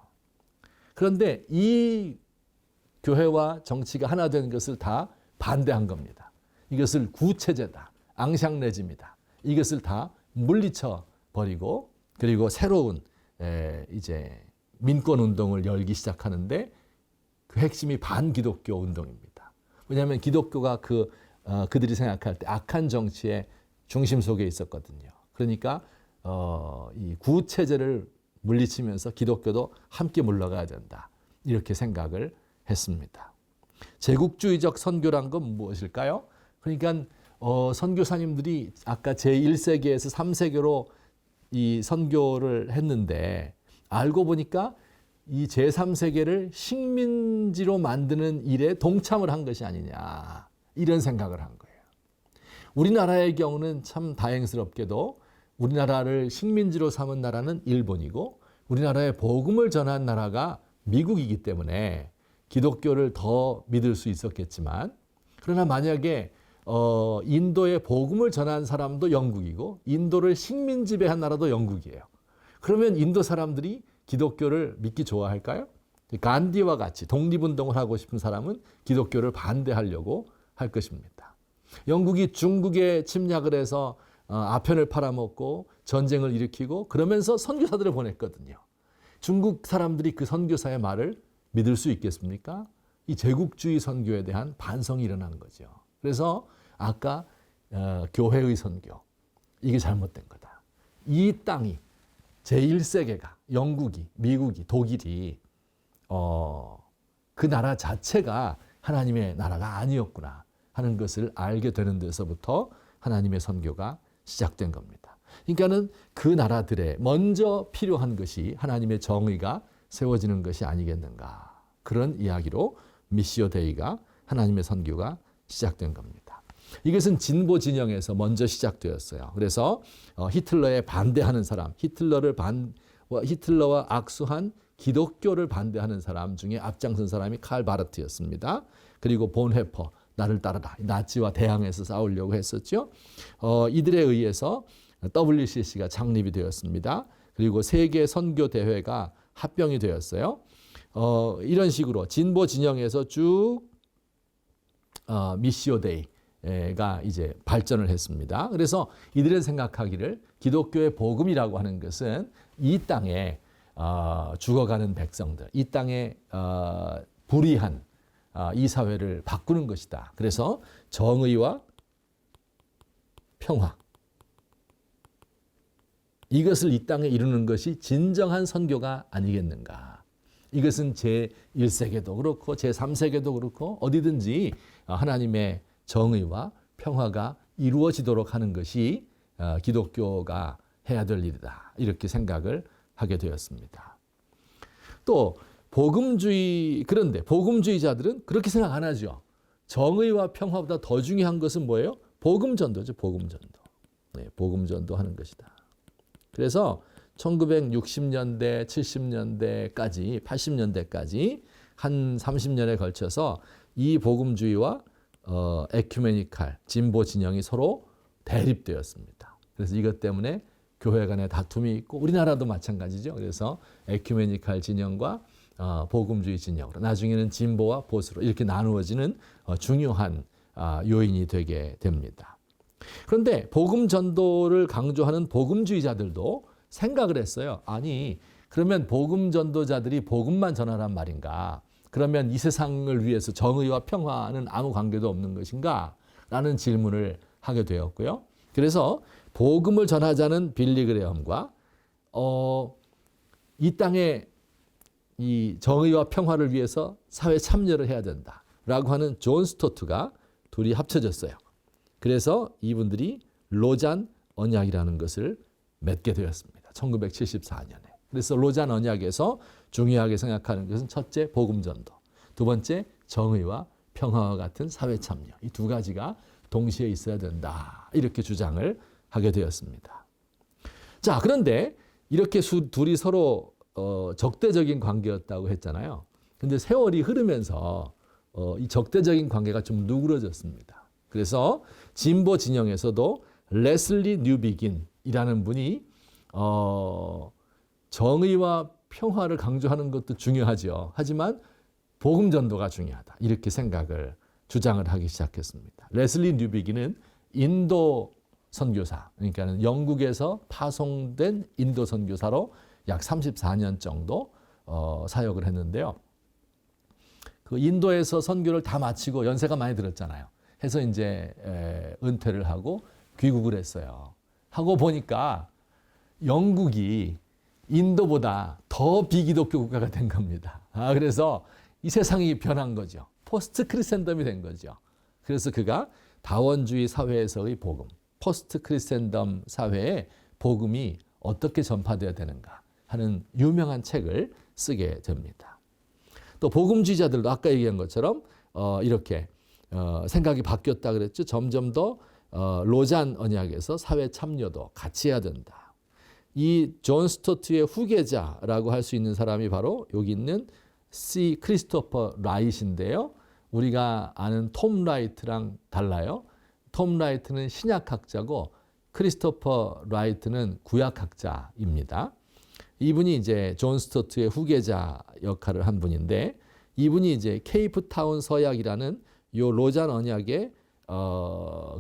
그런데 이 교회와 정치가 하나 되는 것을 다 반대한 겁니다. 이것을 구체제다, 앙샹레지입니다. 이것을 다 물리쳐 버리고 그리고 새로운 이제 민권 운동을 열기 시작하는데 그 핵심이 반기독교 운동입니다. 왜냐하면 기독교가 그들이 생각할 때 악한 정치의 중심 속에 있었거든요. 그러니까 이 구체제를 물리치면서 기독교도 함께 물러가야 된다. 이렇게 생각을 했습니다. 제국주의적 선교란 건 무엇일까요? 그러니까 선교사님들이 아까 제1세계에서 3세계로 이 선교를 했는데 알고 보니까 이 제3세계를 식민지로 만드는 일에 동참을 한 것이 아니냐 이런 생각을 한 거예요. 우리나라의 경우는 참 다행스럽게도 우리나라를 식민지로 삼은 나라는 일본이고 우리나라에 복음을 전한 나라가 미국이기 때문에 기독교를 더 믿을 수 있었겠지만 그러나 만약에 인도에 복음을 전한 사람도 영국이고 인도를 식민 지배한 나라도 영국이에요. 그러면 인도 사람들이 기독교를 믿기 좋아할까요? 간디와 같이 독립운동을 하고 싶은 사람은 기독교를 반대하려고 할 것입니다. 영국이 중국에 침략을 해서 아편을 팔아먹고 전쟁을 일으키고 그러면서 선교사들을 보냈거든요. 중국 사람들이 그 선교사의 말을 믿을 수 있겠습니까? 이 제국주의 선교에 대한 반성이 일어난 거죠. 그래서 아까 교회의 선교, 이게 잘못된 거다. 이 땅이 제1세계가 영국이, 미국이, 독일이 그 나라 자체가 하나님의 나라가 아니었구나 하는 것을 알게 되는 데서부터 하나님의 선교가 시작된 겁니다. 그러니까는 그 나라들에 먼저 필요한 것이 하나님의 정의가 세워지는 것이 아니겠는가. 그런 이야기로 미시오 데이가 하나님의 선교가 시작된 겁니다. 이것은 진보 진영에서 먼저 시작되었어요. 그래서 히틀러에 반대하는 사람, 히틀러와 악수한 기독교를 반대하는 사람 중에 앞장선 사람이 칼 바르트였습니다. 그리고 본헤퍼, 나를 따르라. 나치와 대항해서 싸우려고 했었죠. 이들에 의해서 WCC가 창립이 되었습니다. 그리고 세계 선교 대회가 합병이 되었어요. 이런 식으로 진보 진영에서 쭉 미시오 데이가 이제 발전을 했습니다. 그래서 이들은 생각하기를 기독교의 복음이라고 하는 것은 이 땅에 죽어가는 백성들, 이 땅에 불의한 이 사회를 바꾸는 것이다. 그래서 정의와 평화, 이것을 이 땅에 이루는 것이 진정한 선교가 아니겠는가. 이것은 제1세계도 그렇고 제3세계도 그렇고 어디든지 하나님의 정의와 평화가 이루어지도록 하는 것이 기독교가 해야 될 일이다. 이렇게 생각을 하게 되었습니다. 또 그런데 복음주의자들은 그렇게 생각 안 하죠. 정의와 평화보다 더 중요한 것은 뭐예요? 복음전도죠. 복음전도. 네, 복음전도 하는 것이다. 그래서 1960년대, 70년대까지, 80년대까지 한 30년에 걸쳐서 이 복음주의와 에큐메니칼, 진보 진영이 서로 대립되었습니다. 그래서 이것 때문에 교회 간의 다툼이 있고 우리나라도 마찬가지죠. 그래서 에큐메니칼 진영과 복음주의 진영으로 나중에는 진보와 보수로 이렇게 나누어지는 중요한 요인이 되게 됩니다. 그런데 복음 전도를 강조하는 복음주의자들도 생각을 했어요. 아니, 그러면 복음 전도자들이 복음만 전하란 말인가? 그러면 이 세상을 위해서 정의와 평화는 아무 관계도 없는 것인가? 라는 질문을 하게 되었고요. 그래서 복음을 전하자는 빌리 그레엄과 이 땅에 이 정의와 평화를 위해서 사회 참여를 해야 된다라고 하는 존 스토트가 둘이 합쳐졌어요. 그래서 이분들이 로잔 언약이라는 것을 맺게 되었습니다. 1974년에. 그래서 로잔 언약에서 중요하게 생각하는 것은 첫째, 복음 전도. 두 번째, 정의와 평화와 같은 사회 참여. 이 두 가지가 동시에 있어야 된다. 이렇게 주장을 하게 되었습니다. 자, 그런데 이렇게 둘이 서로 적대적인 관계였다고 했잖아요. 근데 세월이 흐르면서 이 적대적인 관계가 좀 누그러졌습니다. 그래서 진보 진영에서도 레슬리 뉴비긴이라는 분이 정의와 평화를 강조하는 것도 중요하죠. 하지만 복음 전도가 중요하다. 이렇게 생각을 주장을 하기 시작했습니다. 레슬리 뉴비긴은 인도 선교사, 그러니까 영국에서 파송된 인도 선교사로 약 34년 정도 사역을 했는데요. 그 인도에서 선교를 다 마치고 연세가 많이 들었잖아요. 해서 이제 은퇴를 하고 귀국을 했어요. 하고 보니까 영국이 인도보다 더 비기독교 국가가 된 겁니다. 그래서 이 세상이 변한 거죠. 포스트 크리스텐덤이 된 거죠. 그래서 그가 다원주의 사회에서의 복음, 포스트 크리스텐덤 사회의 복음이 어떻게 전파되어야 되는가 하는 유명한 책을 쓰게 됩니다. 또 복음주의자들도 아까 얘기한 것처럼 이렇게 생각이 바뀌었다 그랬죠. 점점 더 로잔 언약에서 사회 참여도 같이 해야 된다. 이 존 스토트의 후계자라고 할 수 있는 사람이 바로 여기 있는 C. 크리스토퍼 라이트인데요. 우리가 아는 톰 라이트랑 달라요. 톰 라이트는 신약학자고 크리스토퍼 라이트는 구약학자입니다. 이분이 이제 존 스토트의 후계자 역할을 한 분인데, 이분이 이제 케이프타운 서약이라는 요 로잔 언약의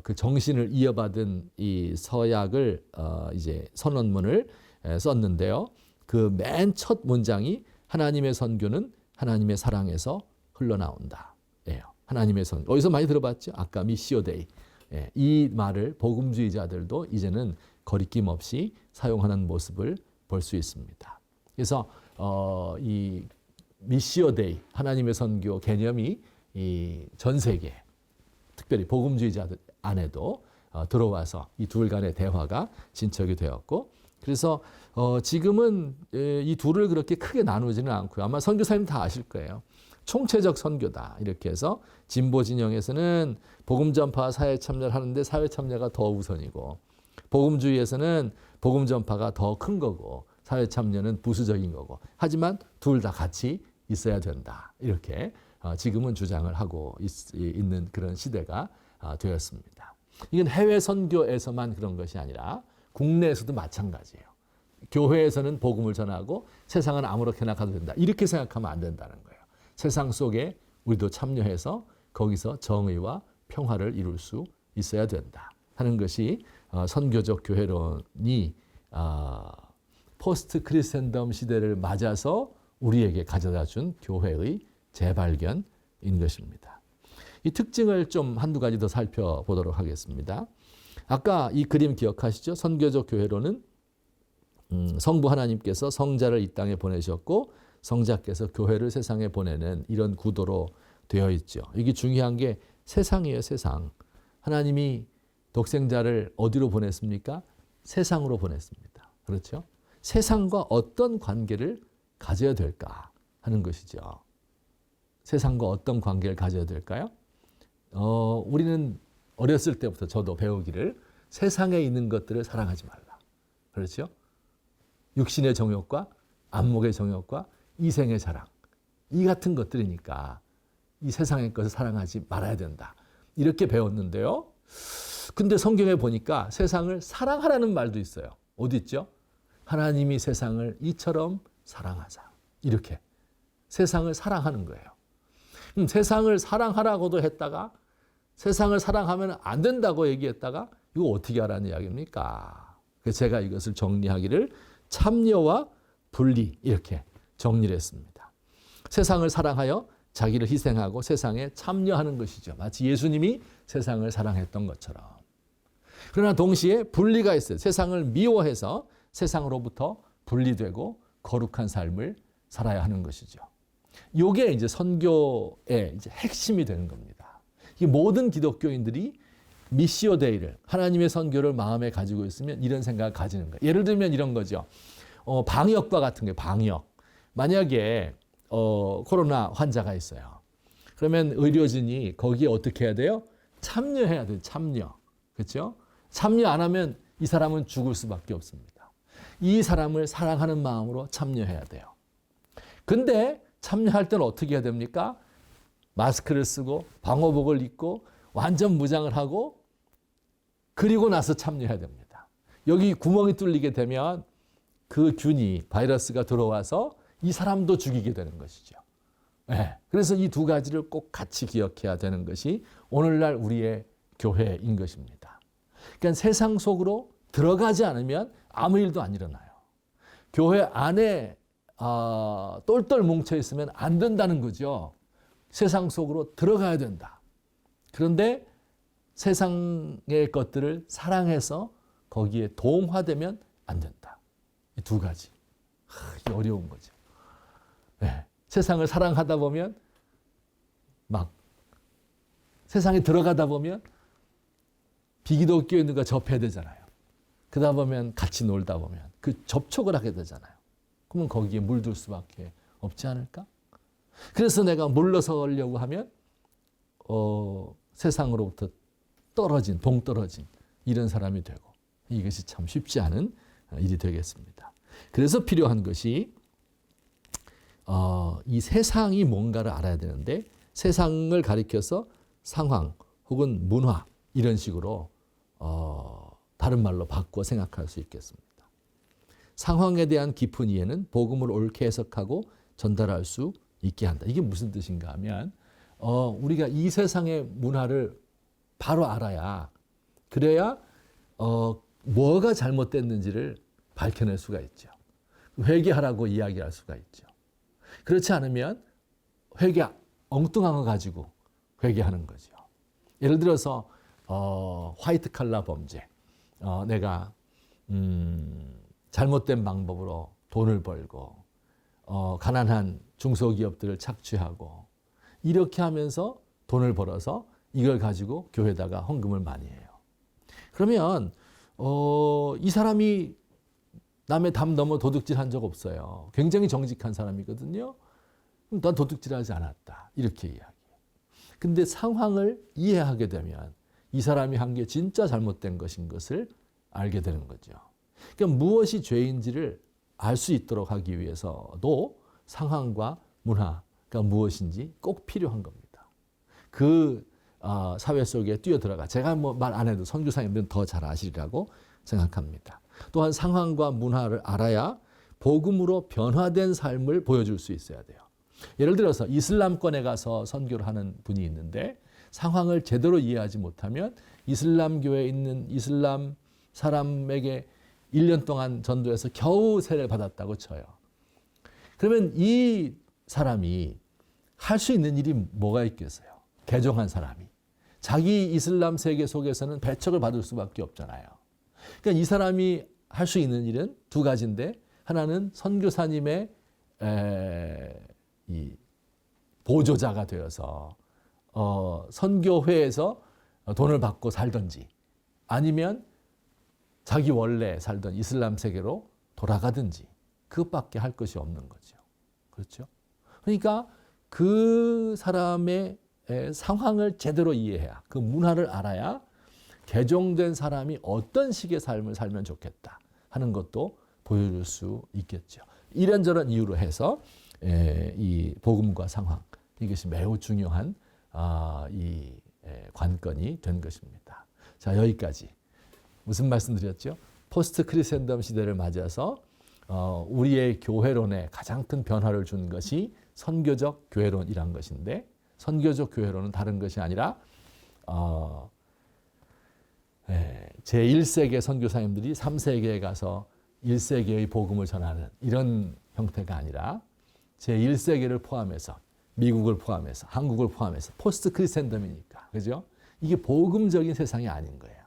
그 정신을 이어받은 이 서약을 이제 선언문을 썼는데요. 그 맨 첫 문장이 하나님의 선교는 하나님의 사랑에서 흘러나온다. 예요. 하나님의 선교. 어디서 많이 들어봤죠? 아까 미시오 데이. 예, 이 말을 복음주의자들도 이제는 거리낌 없이 사용하는 모습을 볼 수 있습니다. 그래서 이 미시오 데이, 하나님의 선교 개념이 이 전 세계, 특별히 복음주의자들 안에도 들어와서 이 둘 간의 대화가 진척이 되었고, 그래서 지금은 이 둘을 그렇게 크게 나누지는 않고요. 아마 선교사님 다 아실 거예요. 총체적 선교다 이렇게 해서 진보 진영에서는 복음 전파와 사회 참여를 하는데 사회 참여가 더 우선이고, 복음주의에서는 복음 전파가 더 큰 거고 사회 참여는 부수적인 거고, 하지만 둘 다 같이 있어야 된다 이렇게 지금은 주장을 하고 있는 그런 시대가 되었습니다. 이건 해외 선교에서만 그런 것이 아니라 국내에서도 마찬가지예요. 교회에서는 복음을 전하고 세상은 아무렇게나 가도 된다 이렇게 생각하면 안 된다는 거예요. 세상 속에 우리도 참여해서 거기서 정의와 평화를 이룰 수 있어야 된다 하는 것이 선교적 교회론이 포스트 크리스텐덤 시대를 맞아서 우리에게 가져다 준 교회의 재발견인 것입니다. 이 특징을 좀 한두 가지 더 살펴보도록 하겠습니다. 아까 이 그림 기억하시죠? 선교적 교회론은 성부 하나님께서 성자를 이 땅에 보내셨고 성자께서 교회를 세상에 보내는 이런 구도로 되어 있죠. 이게 중요한 게 세상이에요, 세상. 하나님이 독생자를 어디로 보냈습니까? 세상으로 보냈습니다. 그렇죠? 세상과 어떤 관계를 가져야 될까 하는 것이죠. 세상과 어떤 관계를 가져야 될까요? 우리는 어렸을 때부터 저도 배우기를 세상에 있는 것들을 사랑하지 말라. 그렇죠? 육신의 정욕과 안목의 정욕과 이생의 자랑, 이 같은 것들이니까 이 세상의 것을 사랑하지 말아야 된다. 이렇게 배웠는데요. 근데 성경에 보니까 세상을 사랑하라는 말도 있어요. 어디 있죠? 하나님이 세상을 이처럼 사랑하사. 이렇게 세상을 사랑하는 거예요. 세상을 사랑하라고도 했다가 세상을 사랑하면 안 된다고 얘기했다가 이거 어떻게 하라는 이야기입니까? 그래서 제가 이것을 정리하기를 참여와 분리 이렇게 정리를 했습니다. 세상을 사랑하여 자기를 희생하고 세상에 참여하는 것이죠. 마치 예수님이 세상을 사랑했던 것처럼. 그러나 동시에 분리가 있어요. 세상을 미워해서 세상으로부터 분리되고 거룩한 삶을 살아야 하는 것이죠. 이게 이제 선교의 이제 핵심이 되는 겁니다. 이 모든 기독교인들이 미시오 데이를, 하나님의 선교를 마음에 가지고 있으면 이런 생각을 가지는 거예요. 예를 들면 이런 거죠. 방역과 같은 게 방역. 만약에 코로나 환자가 있어요. 그러면 의료진이 거기에 어떻게 해야 돼요? 참여해야 돼요. 참여. 그렇죠? 참여 안 하면 이 사람은 죽을 수밖에 없습니다. 이 사람을 사랑하는 마음으로 참여해야 돼요. 근데 참여할 때는 어떻게 해야 됩니까? 마스크를 쓰고 방호복을 입고 완전 무장을 하고 그리고 나서 참여해야 됩니다. 여기 구멍이 뚫리게 되면 그 균이, 바이러스가 들어와서 이 사람도 죽이게 되는 것이죠. 네. 그래서 이 두 가지를 꼭 같이 기억해야 되는 것이 오늘날 우리의 교회인 것입니다. 그러니까 세상 속으로 들어가지 않으면 아무 일도 안 일어나요. 교회 안에 똘똘 뭉쳐 있으면 안 된다는 거죠. 세상 속으로 들어가야 된다. 그런데 세상의 것들을 사랑해서 거기에 동화되면 안 된다. 이 두 가지. 이게 어려운 거죠. 네. 세상을 사랑하다 보면 막 세상에 들어가다 보면 비기독교인들과 접해야 되잖아요. 그러다 보면 같이 놀다 보면 그 접촉을 하게 되잖아요. 그러면 거기에 물들 수밖에 없지 않을까? 그래서 내가 물러서려고 하면 세상으로부터 떨어진, 동떨어진 이런 사람이 되고 이것이 참 쉽지 않은 일이 되겠습니다. 그래서 필요한 것이 이 세상이 뭔가를 알아야 되는데 세상을 가리켜서 상황 혹은 문화 이런 식으로 다른 말로 바꿔 생각할 수 있겠습니다. 상황에 대한 깊은 이해는 복음을 옳게 해석하고 전달할 수 있게 한다. 이게 무슨 뜻인가 하면 우리가 이 세상의 문화를 바로 알아야 그래야 뭐가 잘못됐는지를 밝혀낼 수가 있죠. 회개하라고 이야기할 수가 있죠. 그렇지 않으면 엉뚱한 거 가지고 회개하는 거죠. 예를 들어서 화이트 칼라 범죄, 내가 잘못된 방법으로 돈을 벌고 가난한 중소기업들을 착취하고 이렇게 하면서 돈을 벌어서 이걸 가지고 교회에다가 헌금을 많이 해요. 그러면 이 사람이 남의 담 넘어 도둑질한 적 없어요. 굉장히 정직한 사람이거든요. 난 도둑질하지 않았다. 이렇게 이야기해요. 근데 상황을 이해하게 되면 이 사람이 한 게 진짜 잘못된 것인 것을 알게 되는 거죠. 그러니까 무엇이 죄인지를 알 수 있도록 하기 위해서도 상황과 문화가 무엇인지 꼭 필요한 겁니다. 그 사회 속에 뛰어들어가 제가 뭐 말 안 해도 선교사님들은 더 잘 아시리라고 생각합니다. 또한 상황과 문화를 알아야 복음으로 변화된 삶을 보여줄 수 있어야 돼요. 예를 들어서 이슬람권에 가서 선교를 하는 분이 있는데 상황을 제대로 이해하지 못하면 이슬람교에 있는 이슬람 사람에게 1년 동안 전도해서 겨우 세례를 받았다고 쳐요. 그러면 이 사람이 할 수 있는 일이 뭐가 있겠어요? 개종한 사람이. 자기 이슬람 세계 속에서는 배척을 받을 수밖에 없잖아요. 그러니까 이 사람이 할 수 있는 일은 두 가지인데 하나는 선교사님의 이 보조자가 되어서 선교회에서 돈을 받고 살든지 아니면 자기 원래 살던 이슬람 세계로 돌아가든지 그것밖에 할 것이 없는 거죠. 그렇죠? 그러니까 그 사람의 상황을 제대로 이해해야 그 문화를 알아야 개종된 사람이 어떤 식의 삶을 살면 좋겠다 하는 것도 보여줄 수 있겠죠. 이런저런 이유로 해서 이 복음과 상황 이것이 매우 중요한 이 관건이 된 것입니다. 자, 여기까지 무슨 말씀드렸죠? 포스트 크리센덤 시대를 맞아서 우리의 교회론에 가장 큰 변화를 준 것이 선교적 교회론이란 것인데 선교적 교회론은 다른 것이 아니라 제1세계 선교사님들이 3세계에 가서 1세계의 복음을 전하는 이런 형태가 아니라 제1세계를 포함해서 미국을 포함해서 한국을 포함해서 포스트 크리센덤이니까 그죠? 이게 복음적인 세상이 아닌 거예요.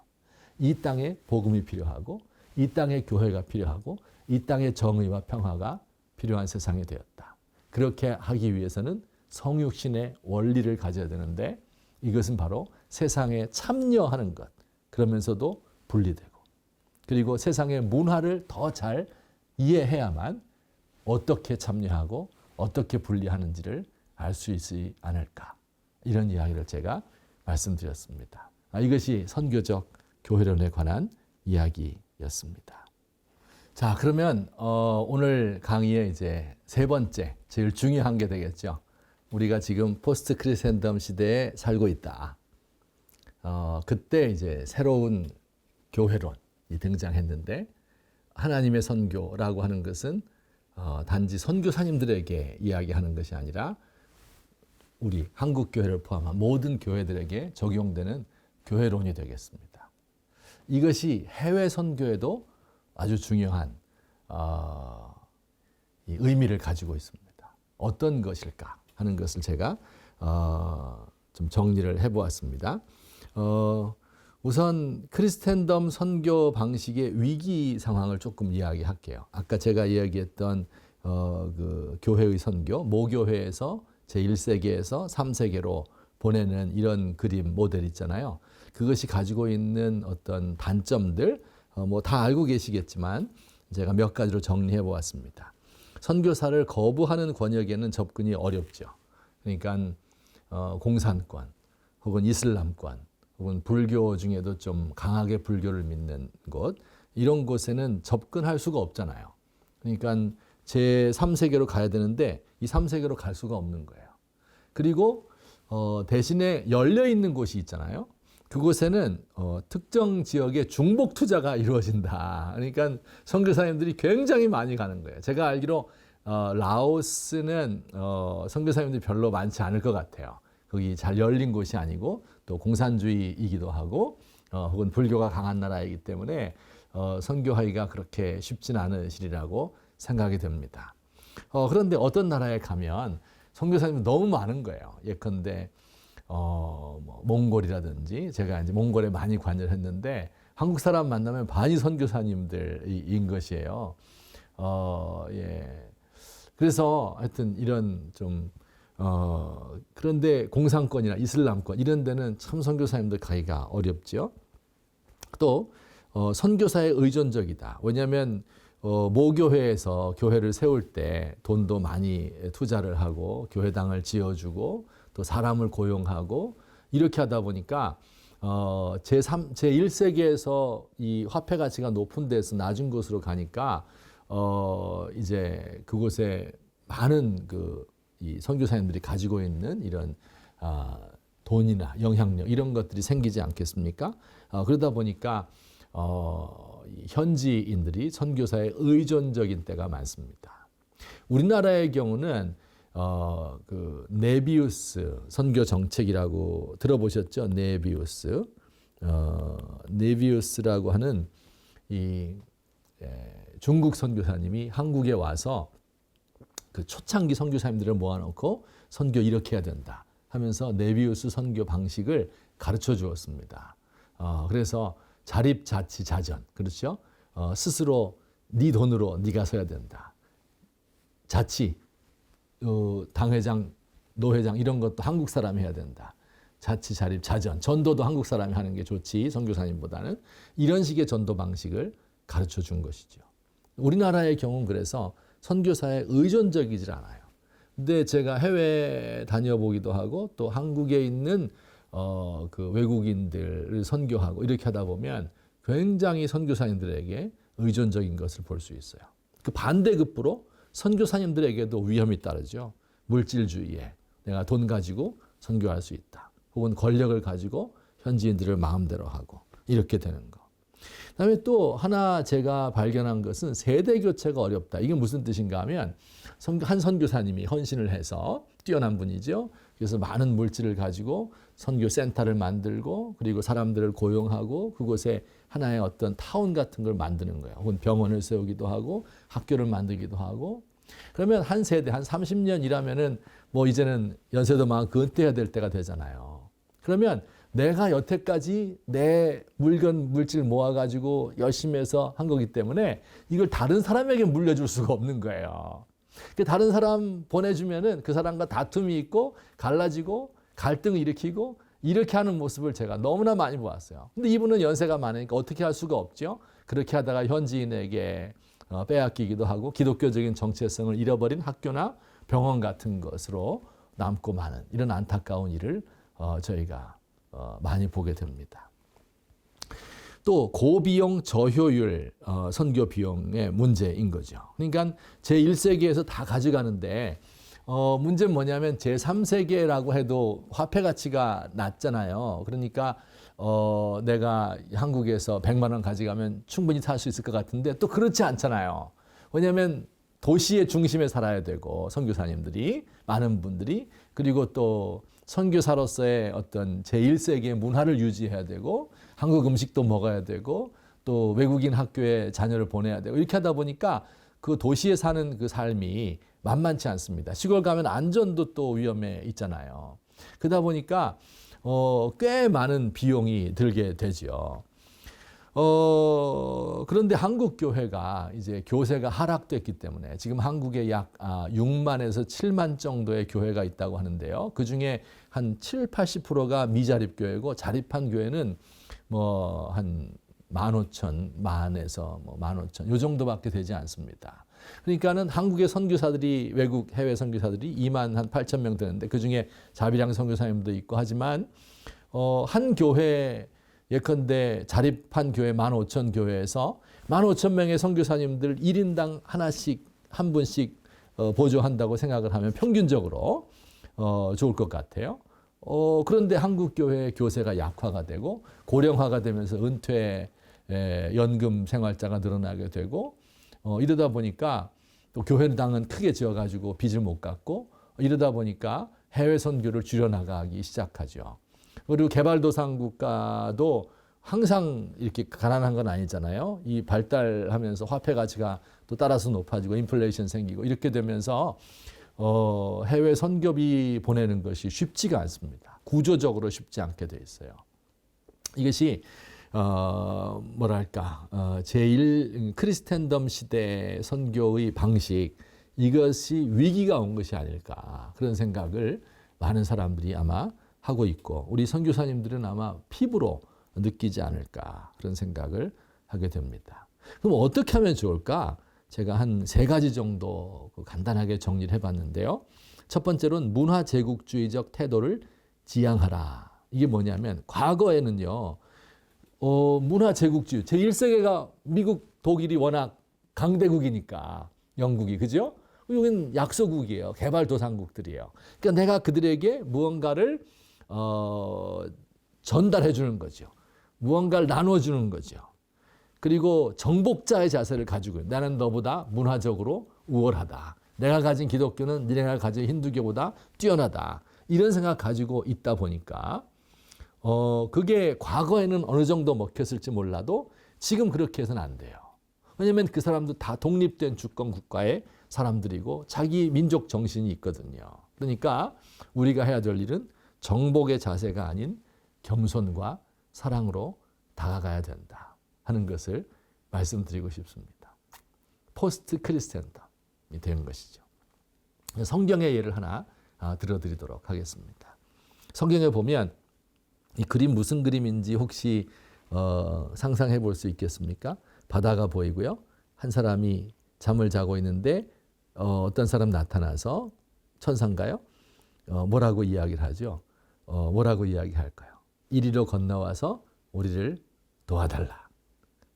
이 땅에 복음이 필요하고 이 땅에 교회가 필요하고 이 땅에 정의와 평화가 필요한 세상이 되었다. 그렇게 하기 위해서는 성육신의 원리를 가져야 되는데 이것은 바로 세상에 참여하는 것 그러면서도 분리되고 그리고 세상의 문화를 더 잘 이해해야만 어떻게 참여하고 어떻게 분리하는지를 알 수 있지 않을까 이런 이야기를 제가 말씀드렸습니다. 이것이 선교적 교회론에 관한 이야기였습니다. 자, 그러면 오늘 강의의 이제 세 번째 제일 중요한 게 되겠죠. 우리가 지금 포스트 크리센덤 시대에 살고 있다. 그때 이제 새로운 교회론이 등장했는데 하나님의 선교라고 하는 것은 단지 선교사님들에게 이야기하는 것이 아니라 우리 한국 교회를 포함한 모든 교회들에게 적용되는 교회론이 되겠습니다. 이것이 해외 선교에도 아주 중요한 이 의미를 가지고 있습니다. 어떤 것일까 하는 것을 제가 좀 정리를 해보았습니다. 우선 크리스텐덤 선교 방식의 위기 상황을 조금 이야기할게요. 아까 제가 이야기했던 그 교회의 선교, 모교회에서 제1세계에서 3세계로 보내는 이런 그림 모델 있잖아요. 그것이 가지고 있는 어떤 단점들 뭐 다 알고 계시겠지만 제가 몇 가지로 정리해 보았습니다. 선교사를 거부하는 권역에는 접근이 어렵죠. 그러니까 공산권 혹은 이슬람권 혹은 불교 중에도 좀 강하게 불교를 믿는 곳, 이런 곳에는 접근할 수가 없잖아요. 그러니까 제3세계로 가야 되는데 이 3세계로 갈 수가 없는 거예요. 그리고 대신에 열려있는 곳이 있잖아요. 그곳에는 특정 지역의 중복 투자가 이루어진다. 그러니까 선교사님들이 굉장히 많이 가는 거예요. 제가 알기로 라오스는 선교사님들이 별로 많지 않을 것 같아요. 거기 잘 열린 곳이 아니고 또 공산주의이기도 하고 혹은 불교가 강한 나라이기 때문에 선교하기가 그렇게 쉽진 않으시리라고 생각이 됩니다. 그런데 어떤 나라에 가면 선교사님이 너무 많은 거예요. 예컨대 뭐 몽골이라든지, 제가 이제 몽골에 많이 관여를 했는데 한국 사람 만나면 반이 선교사님들인 것이에요. 예. 그래서 하여튼 이런 좀 그런데 공산권이나 이슬람권 이런 데는 참 선교사님들 가기가 어렵죠. 또 선교사에 의존적이다. 왜냐하면 모교회에서 교회를 세울 때 돈도 많이 투자를 하고 교회당을 지어주고 또 사람을 고용하고 이렇게 하다 보니까 제1세계에서 이 화폐 가치가 높은 데서 낮은 곳으로 가니까 이제 그곳에 많은 이 선교사님들이 가지고 있는 이런 돈이나 영향력 이런 것들이 생기지 않겠습니까? 그러다 보니까 현지인들이 선교사에 의존적인 때가 많습니다. 우리나라의 경우는 그 네비우스 선교 정책이라고 들어보셨죠? 네비우스. 네비우스라고 하는 이 중국 선교사님이 한국에 와서 그 초창기 선교사님들을 모아놓고 선교 이렇게 해야 된다 하면서 네비우스 선교 방식을 가르쳐 주었습니다. 그래서 자립자치자전, 그렇죠? 스스로 네 돈으로 네가 서야 된다. 자치, 당회장, 노회장 이런 것도 한국 사람이 해야 된다. 자치, 자립, 자전, 전도도 한국 사람이 하는 게 좋지 선교사님보다는. 이런 식의 전도 방식을 가르쳐 준 것이죠. 우리나라의 경우는 그래서 선교사에 의존적이질 않아요. 근데 제가 해외 다녀보기도 하고 또 한국에 있는 그 외국인들을 선교하고 이렇게 하다 보면 굉장히 선교사님들에게 의존적인 것을 볼 수 있어요. 그 반대급부로 선교사님들에게도 위험이 따르죠. 물질주의에 내가 돈 가지고 선교할 수 있다. 혹은 권력을 가지고 현지인들을 마음대로 하고 이렇게 되는 거. 그다음에 또 하나 제가 발견한 것은 세대 교체가 어렵다. 이게 무슨 뜻인가 하면 한 선교사님이 헌신을 해서 뛰어난 분이죠. 그래서 많은 물질을 가지고 선교 센터를 만들고 그리고 사람들을 고용하고 그곳에 하나의 어떤 타운 같은 걸 만드는 거예요. 혹은 병원을 세우기도 하고 학교를 만들기도 하고. 그러면 한 세대 한 30년 일하면은 뭐 이제는 연세도 많고 은퇴해야 될 때가 되잖아요. 그러면 내가 여태까지 내 물질 모아가지고 열심히 해서 한 거기 때문에 이걸 다른 사람에게 물려줄 수가 없는 거예요. 다른 사람 보내주면은 그 사람과 다툼이 있고 갈라지고 갈등을 일으키고 이렇게 하는 모습을 제가 너무나 많이 보았어요. 근데 이분은 연세가 많으니까 어떻게 할 수가 없죠. 그렇게 하다가 현지인에게 빼앗기기도 하고 기독교적인 정체성을 잃어버린 학교나 병원 같은 것으로 남고 마는 이런 안타까운 일을 저희가 많이 보게 됩니다. 또 고비용 저효율 선교 비용의 문제인 거죠. 그러니까 제1세기에서 다 가져가는데 문제는 뭐냐면 제3세계라고 해도 화폐 가치가 낮잖아요. 그러니까 내가 한국에서 100만 원 가져가면 충분히 살 수 있을 것 같은데 또 그렇지 않잖아요. 왜냐하면 도시의 중심에 살아야 되고 선교사님들이 많은 분들이 그리고 또 선교사로서의 어떤 제1세기의 문화를 유지해야 되고 한국 음식도 먹어야 되고 또 외국인 학교에 자녀를 보내야 되고 이렇게 하다 보니까 그 도시에 사는 그 삶이 만만치 않습니다. 시골 가면 안전도 또 위험해 있잖아요. 그러다 보니까 꽤 많은 비용이 들게 되죠. 그런데 한국 교회가 이제 교세가 하락됐기 때문에 지금 한국에 약 6만에서 7만 정도의 교회가 있다고 하는데요. 그 중에 한 7, 80%가 미자립 교회고 자립한 교회는 뭐 한 15,000, 만에서 뭐 15,000, 요 정도밖에 되지 않습니다. 그러니까는 한국의 선교사들이 외국 해외 선교사들이 2만 한 8천 명 되는데 그 중에 자비랑 선교사님도 있고 하지만 한 교회 예컨대 자립한 교회 15,000교회에서 15,000명의 선교사님들 1인당 하나씩 한 분씩 보조한다고 생각을 하면 평균적으로 좋을 것 같아요. 그런데 한국 교회의 교세가 약화가 되고 고령화가 되면서 은퇴 연금 생활자가 늘어나게 되고 이러다 보니까 또 교회당은 크게 지어가지고 빚을 못 갚고 이러다 보니까 해외 선교를 줄여나가기 시작하죠. 그리고 개발도상 국가도 항상 이렇게 가난한 건 아니잖아요. 이 발달하면서 화폐 가치가 또 따라서 높아지고 인플레이션 생기고 이렇게 되면서 해외 선교비 보내는 것이 쉽지가 않습니다. 구조적으로 쉽지 않게 돼 있어요. 이것이 제1 크리스텐덤 시대 선교의 방식 이것이 위기가 온 것이 아닐까 그런 생각을 많은 사람들이 아마 하고 있고 우리 선교사님들은 아마 피부로 느끼지 않을까 그런 생각을 하게 됩니다. 그럼 어떻게 하면 좋을까? 제가 한 3가지 정도 간단하게 정리를 해봤는데요. 첫 번째로는 문화 제국주의적 태도를 지향하라. 이게 뭐냐면 과거에는요. 문화 제국주의 제1세계가 미국, 독일이 워낙 강대국이니까 영국이 그죠? 여기는 약소국이에요. 개발도상국들이에요. 그러니까 내가 그들에게 무언가를 전달해 주는 거죠. 무언가를 나눠주는 거죠. 그리고 정복자의 자세를 가지고 나는 너보다 문화적으로 우월하다. 내가 가진 기독교는 니네가 가진 힌두교보다 뛰어나다. 이런 생각 가지고 있다 보니까 그게 과거에는 어느 정도 먹혔을지 몰라도 지금 그렇게 해서는 안 돼요. 왜냐하면 그 사람도 다 독립된 주권 국가의 사람들이고 자기 민족 정신이 있거든요. 그러니까 우리가 해야 될 일은 정복의 자세가 아닌 겸손과 사랑으로 다가가야 된다 하는 것을 말씀드리고 싶습니다. 포스트 크리스텐덤이 된 것이죠. 성경의 예를 하나 들어드리도록 하겠습니다. 성경에 보면 이 그림 무슨 그림인지 혹시 상상해 볼 수 있겠습니까? 바다가 보이고요. 한 사람이 잠을 자고 있는데 어떤 사람 나타나서 천사인가요? 뭐라고 이야기를 하죠? 뭐라고 이야기할까요? 이리로 건너와서 우리를 도와달라.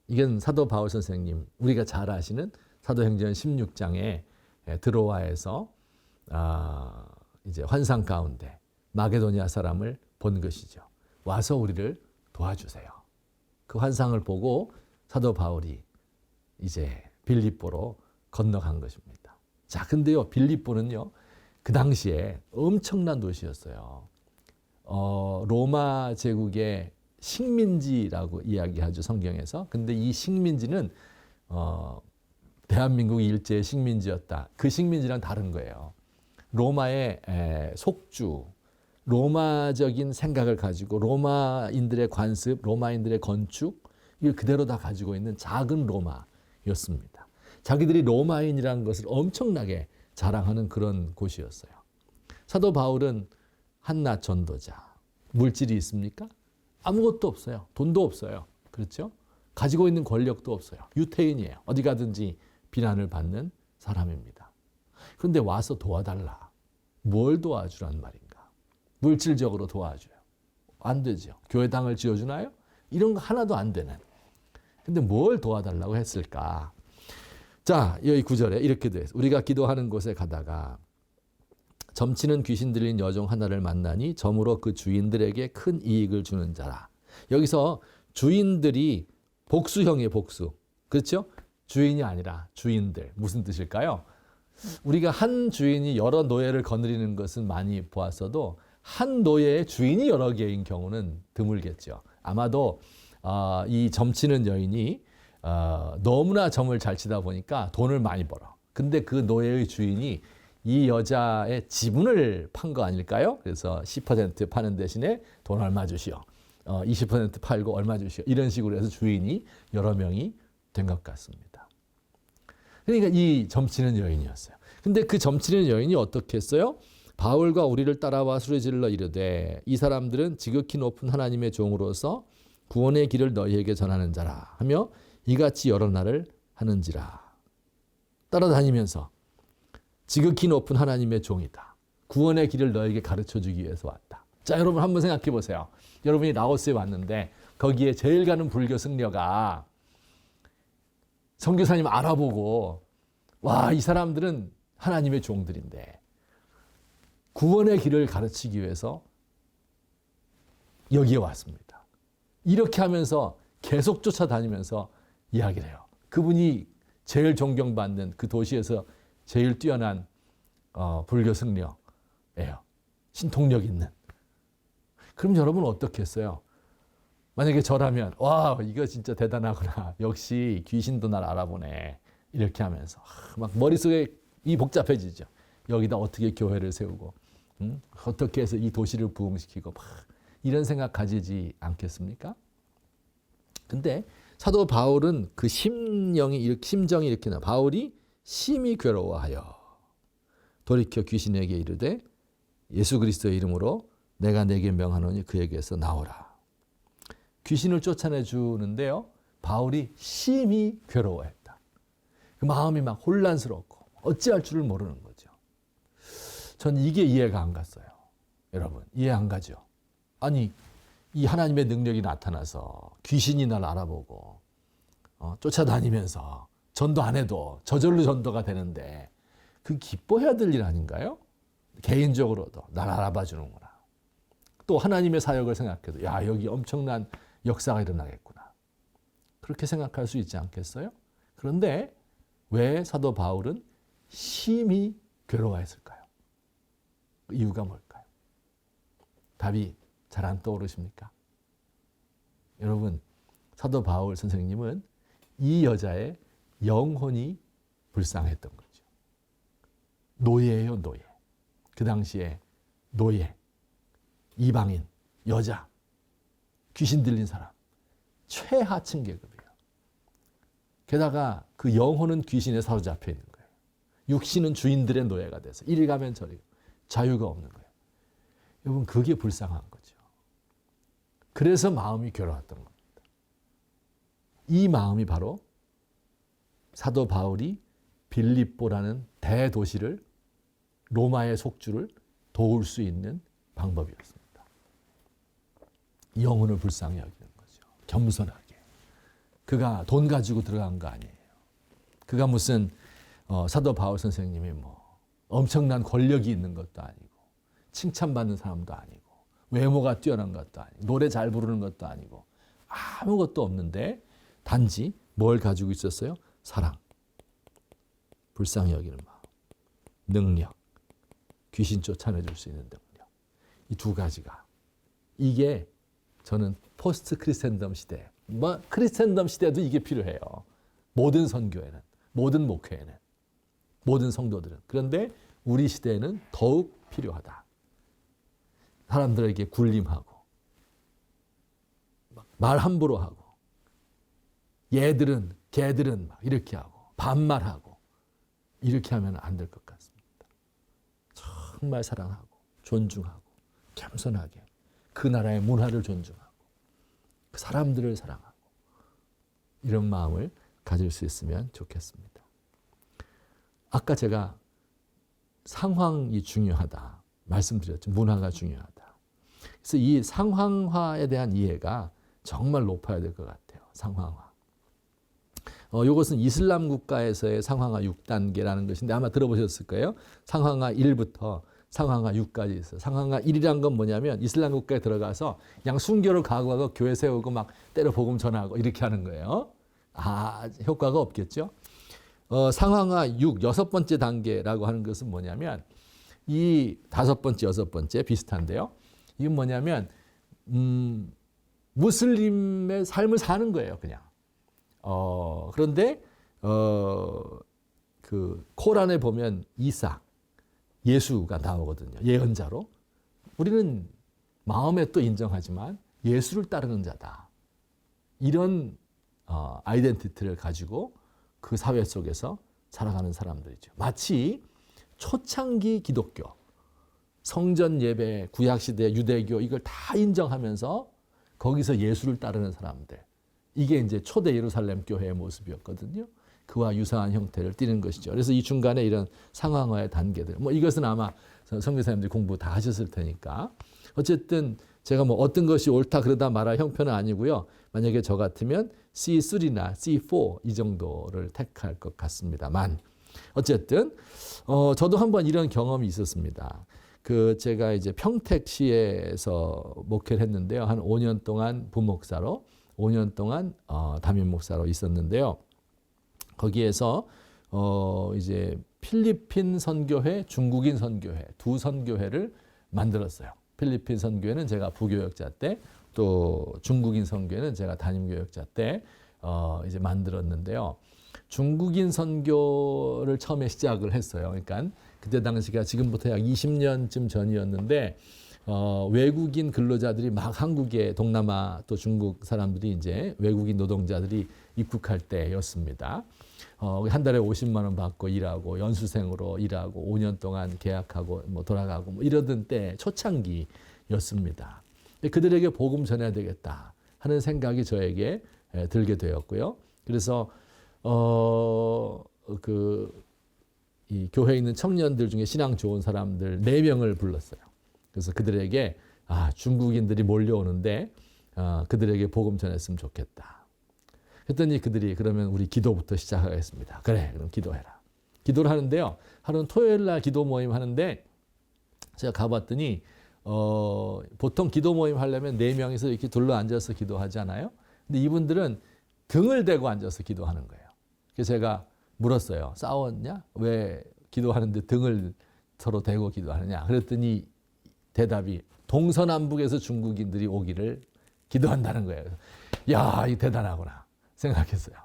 이건 사도 바울 선생님 우리가 잘 아시는 사도행전 16장에 드로아에서 이제 환상 가운데 마게도니아 사람을 본 것이죠. 와서 우리를 도와주세요. 그 환상을 보고 사도 바울이 이제 빌립보로 건너간 것입니다. 자, 근데요, 빌립보는요, 그 당시에 엄청난 도시였어요. 로마 제국의 식민지라고 이야기하죠, 성경에서. 근데 이 식민지는 대한민국 일제의 식민지였다. 그 식민지랑 다른 거예요. 로마의 속주, 로마적인 생각을 가지고 로마인들의 관습, 로마인들의 건축 이걸 그대로 다 가지고 있는 작은 로마였습니다. 자기들이 로마인이라는 것을 엄청나게 자랑하는 그런 곳이었어요. 사도 바울은 한낱 전도자. 물질이 있습니까? 아무것도 없어요. 돈도 없어요. 그렇죠? 가지고 있는 권력도 없어요. 유태인이에요. 어디 가든지 비난을 받는 사람입니다. 그런데 와서 도와달라. 뭘 도와주란 말인가? 물질적으로 도와줘요. 안 되죠. 교회당을 지어주나요? 이런 거 하나도 안 되는. 근데 뭘 도와달라고 했을까? 자, 여기 9절에 이렇게 돼 있어요. 우리가 기도하는 곳에 가다가 점치는 귀신 들린 여종 하나를 만나니 점으로 그 주인들에게 큰 이익을 주는 자라. 여기서 주인들이 복수형이에요, 복수. 그렇죠? 주인이 아니라 주인들. 무슨 뜻일까요? 우리가 한 주인이 여러 노예를 거느리는 것은 많이 보았어도 한 노예의 주인이 여러 개인 경우는 드물겠죠. 아마도 이 점치는 여인이 너무나 점을 잘 치다 보니까 돈을 많이 벌어. 근데 그 노예의 주인이 이 여자의 지분을 판 거 아닐까요? 그래서 10% 파는 대신에 돈 얼마 주시오. 20% 팔고 얼마 주시오. 이런 식으로 해서 주인이 여러 명이 된 것 같습니다. 그러니까 이 점치는 여인이었어요. 근데 그 점치는 여인이 어떻게 했어요? 바울과 우리를 따라와 소리질러 이르되 이 사람들은 지극히 높은 하나님의 종으로서 구원의 길을 너희에게 전하는 자라 하며 이같이 여러 날을 하는지라. 따라다니면서 지극히 높은 하나님의 종이다. 구원의 길을 너에게 가르쳐주기 위해서 왔다. 자, 여러분 한번 생각해 보세요. 여러분이 라오스에 왔는데 거기에 제일 가는 불교 승려가 선교사님 알아보고 와, 이 사람들은 하나님의 종들인데 구원의 길을 가르치기 위해서 여기에 왔습니다. 이렇게 하면서 계속 쫓아다니면서 이야기를 해요. 그분이 제일 존경받는 그 도시에서 제일 뛰어난 불교 승려예요. 신통력 있는. 그럼 여러분 어떻게 했어요? 만약에 저라면 와, 이거 진짜 대단하구나. 역시 귀신도 날 알아보네. 이렇게 하면서 막 머릿속에 이 복잡해지죠. 여기다 어떻게 교회를 세우고 어떻게 해서 이 도시를 부흥시키고 막 이런 생각 가지지 않겠습니까? 근데 사도 바울은 그 심정이 이렇게 나. 바울이 심히 괴로워하여 돌이켜 귀신에게 이르되 예수 그리스도의 이름으로 내가 내게 명하노니 그에게서 나오라. 귀신을 쫓아내 주는데요. 바울이 심히 괴로워했다. 그 마음이 막 혼란스럽고 어찌할 줄을 모르는 거죠. 전 이게 이해가 안 갔어요. 여러분 이해 안 가죠? 아니 이 하나님의 능력이 나타나서 귀신이 날 알아보고 쫓아다니면서 전도 안 해도 저절로 전도가 되는데 그 기뻐해야 될 일 아닌가요? 개인적으로도 날 알아봐 주는구나. 또 하나님의 사역을 생각해도 야, 여기 엄청난 역사가 일어나겠구나. 그렇게 생각할 수 있지 않겠어요? 그런데 왜 사도 바울은 심히 괴로워했을까요? 이유가 뭘까요? 답이 잘 안 떠오르십니까? 여러분, 사도 바울 선생님은 이 여자의 영혼이 불쌍했던 거죠. 노예예요, 노예. 그 당시에 노예, 이방인, 여자, 귀신 들린 사람, 최하층 계급이에요. 게다가 그 영혼은 귀신에 사로잡혀 있는 거예요. 육신은 주인들의 노예가 돼서 이리 가면 저리 자유가 없는 거예요. 여러분, 그게 불쌍한 거죠. 그래서 마음이 괴로웠던 겁니다. 이 마음이 바로 사도 바울이 빌립보라는 대도시를 로마의 속주를 도울 수 있는 방법이었습니다. 영혼을 불쌍히 여기는 거죠. 겸손하게. 그가 돈 가지고 들어간 거 아니에요. 그가 무슨 사도 바울 선생님이 뭐 엄청난 권력이 있는 것도 아니고 칭찬받는 사람도 아니고 외모가 뛰어난 것도 아니고 노래 잘 부르는 것도 아니고 아무것도 없는데 단지 뭘 가지고 있었어요? 사랑, 불쌍히 여기는 마음, 능력, 귀신 쫓아내줄 수 있는 능력. 이 두 가지가. 이게 저는 포스트 크리스텐덤 시대, 크리스텐덤 시대도 이게 필요해요. 모든 선교에는, 모든 목회에는, 모든 성도들은. 그런데 우리 시대에는 더욱 필요하다. 사람들에게 굴림하고 말 함부로 하고 얘들은 걔들은 막 이렇게 하고 반말하고 이렇게 하면 안 될 것 같습니다. 정말 사랑하고 존중하고 겸손하게 그 나라의 문화를 존중하고 그 사람들을 사랑하고 이런 마음을 가질 수 있으면 좋겠습니다. 아까 제가 상황이 중요하다 말씀드렸죠. 문화가 중요하다. 그래서 이 상황화에 대한 이해가 정말 높아야 될 것 같아요. 상황화. 이것은 이슬람 국가에서의 상황화 6단계라는 것인데 아마 들어보셨을 거예요. 상황화 1부터 상황화 6까지 있어요. 상황화 1이란 건 뭐냐면 이슬람 국가에 들어가서 그냥 순교를 각오하고 교회 세우고 막 때려 복음 전하고 이렇게 하는 거예요. 효과가 없겠죠. 상황화 6, 여섯 번째 단계라고 하는 것은 뭐냐면 이 다섯 번째, 여섯 번째 비슷한데요. 이건 뭐냐면 무슬림의 삶을 사는 거예요, 그냥. 그런데 그 코란에 보면 이사, 예수가 나오거든요. 예언자로. 우리는 마음에 또 인정하지만 예수를 따르는 자다. 이런 아이덴티티를 가지고 그 사회 속에서 살아가는 사람들이죠. 마치 초창기 기독교, 성전 예배, 구약시대 유대교 이걸 다 인정하면서 거기서 예수를 따르는 사람들. 이게 이제 초대 예루살렘 교회의 모습이었거든요. 그와 유사한 형태를 띠는 것이죠. 그래서 이 중간에 이런 상황화의 단계들. 뭐 이것은 아마 선교사님들이 공부 다 하셨을 테니까. 어쨌든 제가 뭐 어떤 것이 옳다 그러다 말할 형편은 아니고요. 만약에 저 같으면 C3나 C4 이 정도를 택할 것 같습니다만. 어쨌든 저도 한번 이런 경험이 있었습니다. 제가 이제 평택시에서 목회를 했는데요. 한 5년 동안 부목사로, 5년 동안 담임 목사로 있었는데요. 거기에서 이제 필리핀 선교회, 중국인 선교회 두 선교회를 만들었어요. 필리핀 선교회는 제가 부교역자 때, 또 중국인 선교회는 제가 담임교역자 때 이제 만들었는데요. 중국인 선교를 처음에 시작을 했어요. 그러니까 그때 당시가 지금부터 약 20년쯤 전이었는데 외국인 근로자들이 막 한국에, 동남아 또 중국 사람들이 이제 외국인 노동자들이 입국할 때였습니다. 한 달에 50만 원 받고 일하고 연수생으로 일하고 5년 동안 계약하고 뭐 돌아가고 뭐 이러던 때 초창기였습니다. 그들에게 복음 전해야 되겠다 하는 생각이 저에게 들게 되었고요. 그래서 이 교회에 있는 청년들 중에 신앙 좋은 사람들 4명을 불렀어요. 그래서 그들에게 중국인들이 몰려오는데 그들에게 복음 전했으면 좋겠다. 그랬더니 그들이 그러면 우리 기도부터 시작하겠습니다. 그래, 그럼 기도해라. 기도를 하는데요. 하루는 토요일 날 기도 모임 하는데 제가 가봤더니 보통 기도 모임 하려면 4명이서 이렇게 둘러 앉아서 기도하잖아요. 근데 이분들은 등을 대고 앉아서 기도하는 거예요. 그래서 제가 물었어요. 싸웠냐? 왜 기도하는데 등을 서로 대고 기도하느냐? 그랬더니 대답이 동서남북에서 중국인들이 오기를 기도한다는 거예요. 야, 이 대단하구나 생각했어요.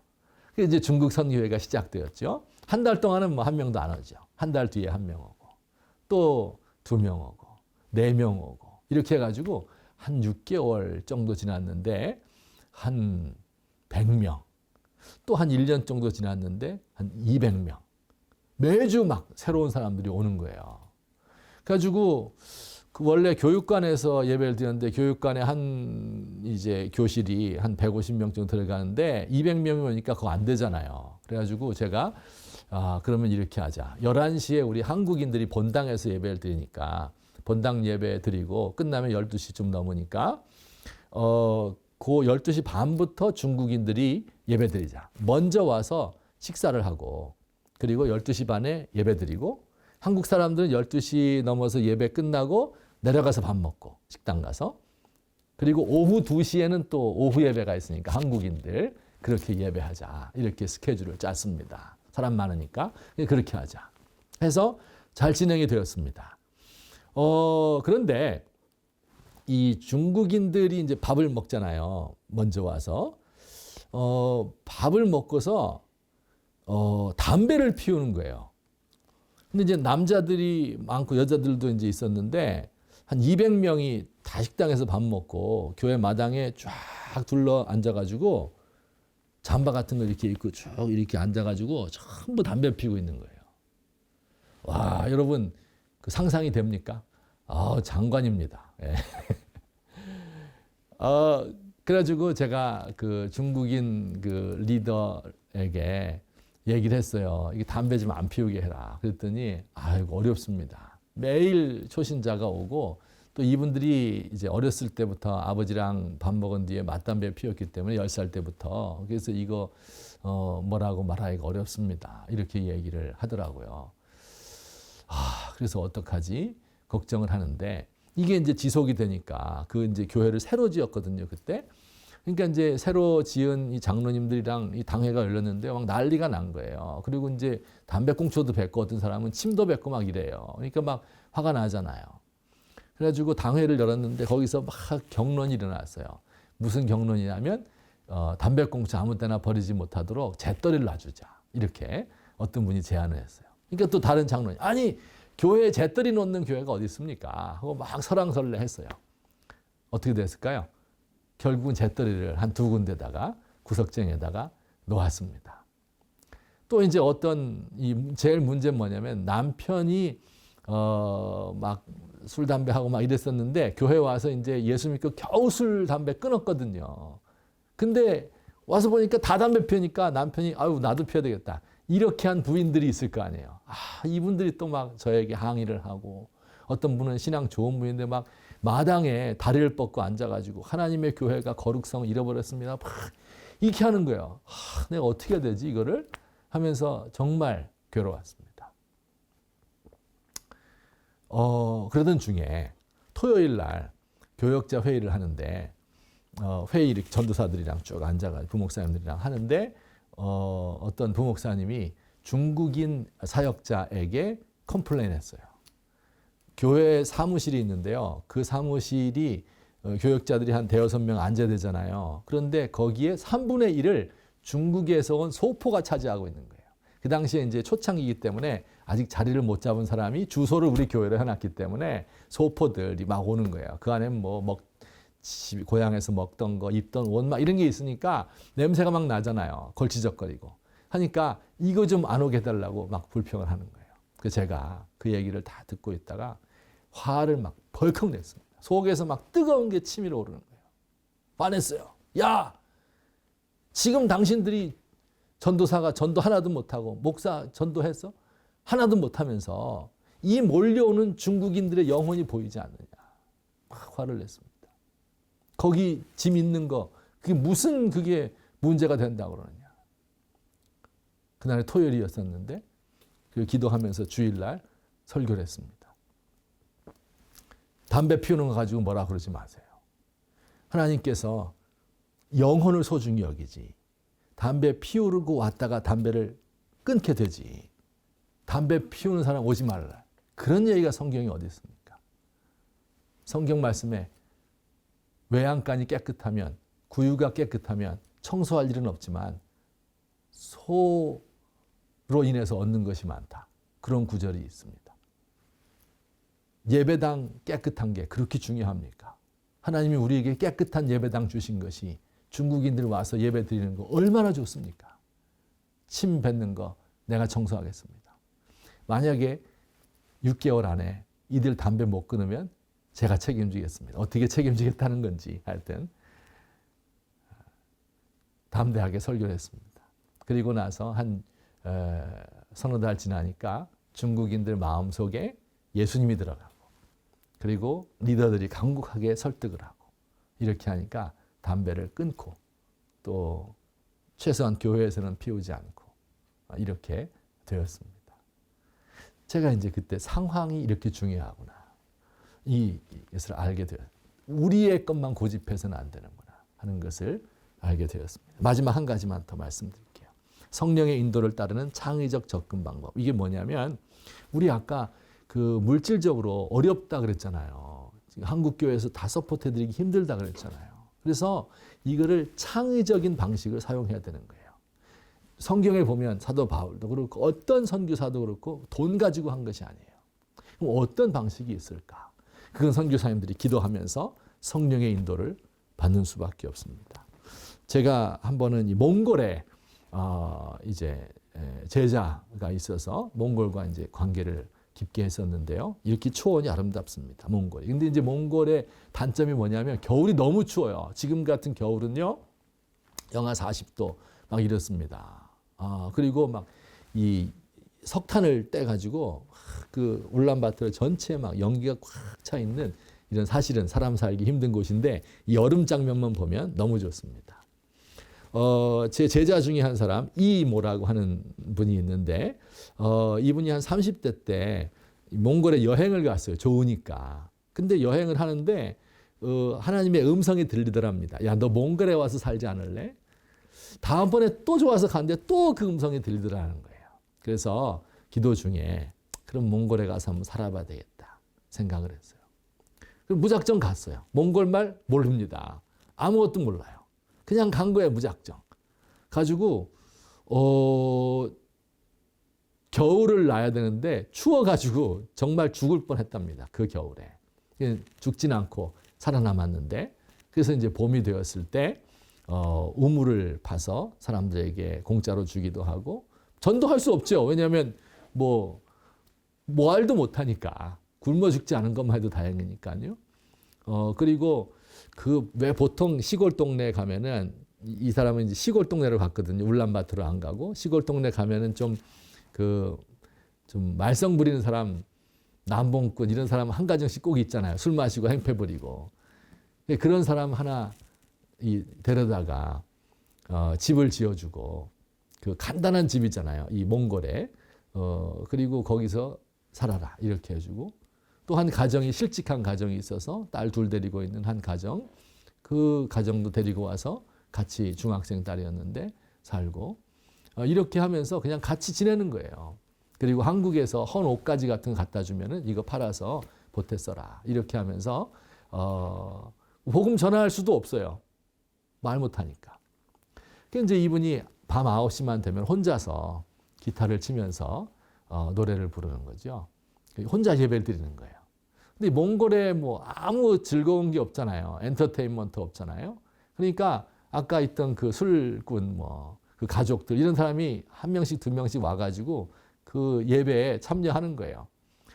그래서 이제 중국 선교회가 시작되었죠. 한 달 동안은 뭐 1명도 안 오죠. 한 달 뒤에 1명 오고 또 2명 오고 4명 오고 이렇게 해가지고 한 6개월 정도 지났는데 한 100명, 또 한 1년 정도 지났는데 한 200명. 매주 막 새로운 사람들이 오는 거예요. 그래가지고 원래 교육관에서 예배를 드렸는데 교육관에 이제 교실이 한 150명 정도 들어가는데 200명이 오니까 그거 안 되잖아요. 그래가지고 제가 그러면 이렇게 하자. 11시에 우리 한국인들이 본당에서 예배를 드리니까 본당 예배 드리고 끝나면 12시쯤 넘으니까 그 12시 반부터 중국인들이 예배 드리자. 먼저 와서 식사를 하고 그리고 12시 반에 예배 드리고 한국 사람들은 12시 넘어서 예배 끝나고 내려가서 밥 먹고 식당 가서 그리고 오후 2시에는 또 오후 예배가 있으니까 한국인들 그렇게 예배하자. 이렇게 스케줄을 짰습니다. 사람 많으니까 그렇게 하자. 해서 잘 진행이 되었습니다. 그런데 이 중국인들이 이제 밥을 먹잖아요. 먼저 와서. 밥을 먹고서 담배를 피우는 거예요. 근데 이제 남자들이 많고 여자들도 이제 있었는데 한 200명이 다 식당에서 밥 먹고 교회 마당에 쫙 둘러 앉아가지고 잠바 같은 거 이렇게 입고 쭉 이렇게 앉아가지고 전부 담배 피우고 있는 거예요. 와, 여러분 그 상상이 됩니까? 장관입니다. 예. 그래가지고 제가 그 중국인 그 리더에게 얘기를 했어요. 이게 담배 좀 안 피우게 해라. 그랬더니 이거 어렵습니다. 매일 초신자가 오고 또 이분들이 이제 어렸을 때부터 아버지랑 밥 먹은 뒤에 맞담배 피웠기 때문에 10살 때부터 그래서 이거 뭐라고 말하기가 어렵습니다. 이렇게 얘기를 하더라고요. 그래서 어떡하지? 걱정을 하는데 이게 이제 지속이 되니까 그 이제 교회를 새로 지었거든요, 그때. 그러니까 이제 새로 지은 이 장로님들이랑 이 당회가 열렸는데 막 난리가 난 거예요. 그리고 이제 담배꽁초도 뱉고 어떤 사람은 침도 뱉고 막 이래요. 그러니까 막 화가 나잖아요. 그래가지고 당회를 열었는데 거기서 막 경론이 일어났어요. 무슨 경론이냐면 담배꽁초 아무 때나 버리지 못하도록 재떨이를 놔주자. 이렇게 어떤 분이 제안을 했어요. 그러니까 또 다른 장로님, 아니 교회에 재떨이 놓는 교회가 어디 있습니까? 하고 막 설왕설래 했어요. 어떻게 됐을까요? 결국은 재떨이를 한 2군데다가 구석쟁이에다가 놓았습니다. 또 이제 제일 문제는 뭐냐면 남편이 막 술 담배 하고 막 이랬었는데 교회 와서 이제 예수 믿고 겨우 술 담배 끊었거든요. 근데 와서 보니까 다 담배 피우니까 남편이 아유 나도 피워야 되겠다. 이렇게 한 부인들이 있을 거 아니에요. 이분들이 또 막 저에게 항의를 하고 어떤 분은 신앙 좋은 분인데 막 마당에 다리를 뻗고 앉아가지고 하나님의 교회가 거룩성을 잃어버렸습니다. 막 이렇게 하는 거예요. 내가 어떻게 해야 되지 이거를 하면서 정말 괴로웠습니다. 그러던 중에 토요일 날 교역자 회의를 하는데 회의를 전도사들이랑 쭉 앉아가지고 부목사님들이랑 하는데 어떤 부목사님이 중국인 사역자에게 컴플레인 했어요. 교회 사무실이 있는데요. 그 사무실이 교역자들이 한 5-6명 앉아야 되잖아요. 그런데 거기에 3분의 1을 중국에서 온 소포가 차지하고 있는 거예요. 그 당시에 이제 초창기이기 때문에 아직 자리를 못 잡은 사람이 주소를 우리 교회로 해놨기 때문에 소포들이 막 오는 거예요. 그 안에 고향에서 먹던 거, 입던 옷 막 이런 게 있으니까 냄새가 막 나잖아요. 걸치적거리고. 하니까 이거 좀 안 오게 해달라고 막 불평을 하는 거예요. 그래서 제가 그 얘기를 다 듣고 있다가 화를 막 벌컥 냈습니다. 속에서 막 뜨거운 게 치밀어 오르는 거예요. 화냈어요. 야! 지금 당신들이 전도사가 전도 하나도 못하고 목사 전도했어? 하나도 못하면서 이 몰려오는 중국인들의 영혼이 보이지 않느냐. 막 화를 냈습니다. 거기 짐 있는 거 그게 무슨 그게 문제가 된다고 그러느냐. 그날이 토요일이었었는데 그 기도하면서 주일날 설교를 했습니다. 담배 피우는 거 가지고 뭐라 그러지 마세요. 하나님께서 영혼을 소중히 여기지. 담배 피우고 왔다가 담배를 끊게 되지. 담배 피우는 사람 오지 말라. 그런 얘기가 성경에 어디 있습니까? 성경 말씀에 외양간이 깨끗하면 구유가 깨끗하면 청소할 일은 없지만 소로 인해서 얻는 것이 많다. 그런 구절이 있습니다. 예배당 깨끗한 게 그렇게 중요합니까? 하나님이 우리에게 깨끗한 예배당 주신 것이 중국인들 와서 예배 드리는 거 얼마나 좋습니까? 침 뱉는 거 내가 청소하겠습니다. 만약에 6개월 안에 이들 담배 못 끊으면 제가 책임지겠습니다. 어떻게 책임지겠다는 건지 하여튼 담대하게 설교를 했습니다. 그리고 나서 한 서너 달 지나니까 중국인들 마음속에 예수님이 들어가고 그리고 리더들이 강국하게 설득을 하고 이렇게 하니까 담배를 끊고 또 최소한 교회에서는 피우지 않고 이렇게 되었습니다. 제가 이제 그때 상황이 이렇게 중요하구나. 이것을 알게 되었 우리의 것만 고집해서는 안 되는구나 하는 것을 알게 되었습니다. 마지막 한 가지만 더 말씀드릴게요. 성령의 인도를 따르는 창의적 접근 방법. 이게 뭐냐면 우리 아까 그 물질적으로 어렵다 그랬잖아요. 한국 교회에서 다 서포트해드리기 힘들다 그랬잖아요. 그래서 이거를 창의적인 방식을 사용해야 되는 거예요. 성경에 보면 사도 바울도 그렇고 어떤 선교사도 그렇고 돈 가지고 한 것이 아니에요. 그럼 어떤 방식이 있을까? 그건 선교사님들이 기도하면서 성령의 인도를 받는 수밖에 없습니다. 제가 한 번은 이 몽골에 이제 제자가 있어서 몽골과 이제 관계를 깊게 했었는데요. 이렇게 초원이 아름답습니다. 몽골이. 근데 이제 몽골의 단점이 뭐냐면 겨울이 너무 추워요. 지금 같은 겨울은요, 영하 40도 막 이렇습니다. 그리고 막 이 석탄을 떼가지고 그 울란바토르 전체에 막 연기가 꽉 차 있는 이런 사실은 사람 살기 힘든 곳인데 이 여름 장면만 보면 너무 좋습니다. 제 제자 중에 한 사람 이모라고 하는 분이 있는데 이분이 한 30대 때 몽골에 여행을 갔어요. 좋으니까. 근데 여행을 하는데 하나님의 음성이 들리더랍니다. 야, 너 몽골에 와서 살지 않을래? 다음번에 또 좋아서 갔는데 또 그 음성이 들리더라는 거예요. 그래서 기도 중에 그럼 몽골에 가서 한번 살아봐야 되겠다 생각을 했어요. 그럼 무작정 갔어요. 몽골말 모릅니다. 아무것도 몰라요. 그냥 간 거예요, 무작정. 가지고 겨울을 나야 되는데 추워가지고 정말 죽을 뻔했답니다. 그 겨울에. 죽진 않고 살아남았는데, 그래서 이제 봄이 되었을 때 우물을 파서 사람들에게 공짜로 주기도 하고, 전도할 수 없죠. 왜냐하면 뭐 알도 못하니까, 굶어 죽지 않은 것만 해도 다행이니까요. 그리고 그 왜 보통 시골 동네에 가면은, 이 사람은 이제 시골 동네를 갔거든요. 울란바토르 안 가고 시골 동네 가면은 좀 말썽 부리는 사람, 남봉꾼 이런 사람 한 가정씩 꼭 있잖아요. 술 마시고 행패 부리고. 그런 사람 하나 데려다가 집을 지어주고, 그 간단한 집이잖아요. 이 몽골에. 그리고 거기서 살아라 이렇게 해주고, 또 한 가정이 실직한 가정이 있어서 딸 둘 데리고 있는 한 가정, 그 가정도 데리고 와서 같이 중학생 딸이었는데 살고, 이렇게 하면서 그냥 같이 지내는 거예요. 그리고 한국에서 헌 옷가지 같은 거 갖다 주면은 이거 팔아서 보태 써라 이렇게 하면서 복음 전할 수도 없어요. 말 못하니까. 그래서 이제 이분이 밤 9시만 되면 혼자서 기타를 치면서 노래를 부르는 거죠. 혼자 예배를 드리는 거예요. 근데 몽골에 뭐 아무 즐거운 게 없잖아요. 엔터테인먼트 없잖아요. 그러니까 아까 있던 그 술꾼 그 가족들 이런 사람이 한 명씩 두 명씩 와가지고 그 예배에 참여하는 거예요.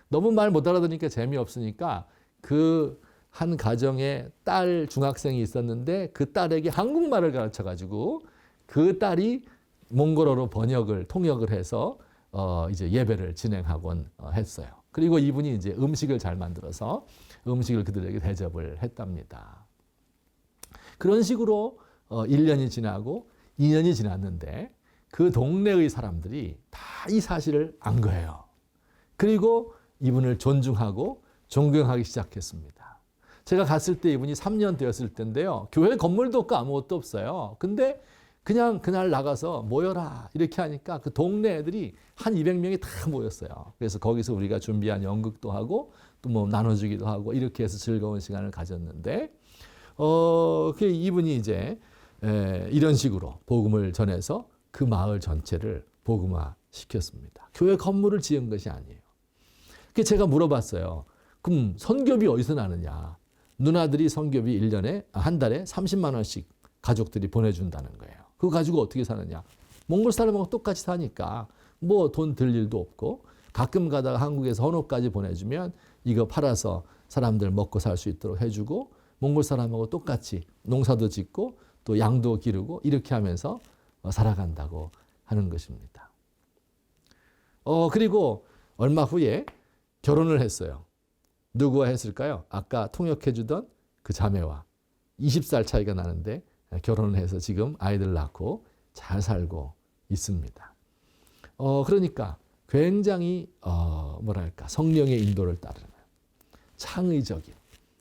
너무 말 못 알아들으니까 재미없으니까 그 한 가정에 딸 중학생이 있었는데 그 딸에게 한국말을 가르쳐가지고 그 딸이 몽골어로 통역을 해서 이제 예배를 진행하곤 했어요. 그리고 이분이 이제 음식을 잘 만들어서 음식을 그들에게 대접을 했답니다. 그런 식으로 1년이 지나고 2년이 지났는데 그 동네의 사람들이 다 이 사실을 안 거예요. 그리고 이분을 존중하고 존경하기 시작했습니다. 제가 갔을 때 이분이 3년 되었을 때인데요. 교회 건물도 없고 아무것도 없어요. 근데 그냥 그날 나가서 모여라 이렇게 하니까 그 동네 애들이 한 200명이 다 모였어요. 그래서 거기서 우리가 준비한 연극도 하고 또 뭐 나눠주기도 하고 이렇게 해서 즐거운 시간을 가졌는데, 이분이 이제 이런 식으로 복음을 전해서 그 마을 전체를 복음화 시켰습니다. 교회 건물을 지은 것이 아니에요. 그래서 제가 물어봤어요. 그럼 선교비 어디서 나느냐? 누나들이 선교비 한 달에 30만 원씩 가족들이 보내준다는 거예요. 그거 가지고 어떻게 사느냐? 몽골 사람하고 똑같이 사니까 뭐 돈 들 일도 없고, 가끔 가다가 한국에서 헌옷까지 보내주면 이거 팔아서 사람들 먹고 살 수 있도록 해주고, 몽골 사람하고 똑같이 농사도 짓고 또 양도 기르고 이렇게 하면서 살아간다고 하는 것입니다. 그리고 얼마 후에 결혼을 했어요. 누구와 했을까요? 아까 통역해주던 그 자매와 20살 차이가 나는데 결혼을 해서 지금 아이들 낳고 잘 살고 있습니다. 그러니까 굉장히 성령의 인도를 따르는 창의적인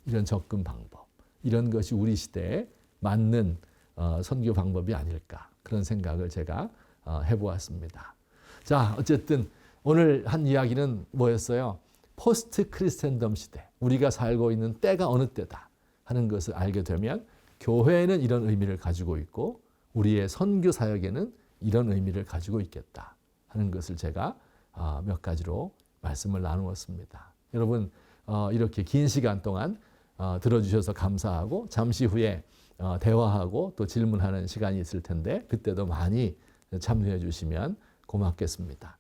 이런 접근 방법, 이런 것이 우리 시대에 맞는 선교 방법이 아닐까, 그런 생각을 제가 해보았습니다. 자, 어쨌든 오늘 한 이야기는 뭐였어요? 포스트 크리스텐덤 시대, 우리가 살고 있는 때가 어느 때다 하는 것을 알게 되면 교회는 이런 의미를 가지고 있고 우리의 선교 사역에는 이런 의미를 가지고 있겠다 하는 것을 제가 몇 가지로 말씀을 나누었습니다. 여러분 이렇게 긴 시간 동안 들어주셔서 감사하고, 잠시 후에 대화하고 또 질문하는 시간이 있을 텐데 그때도 많이 참여해 주시면 고맙겠습니다.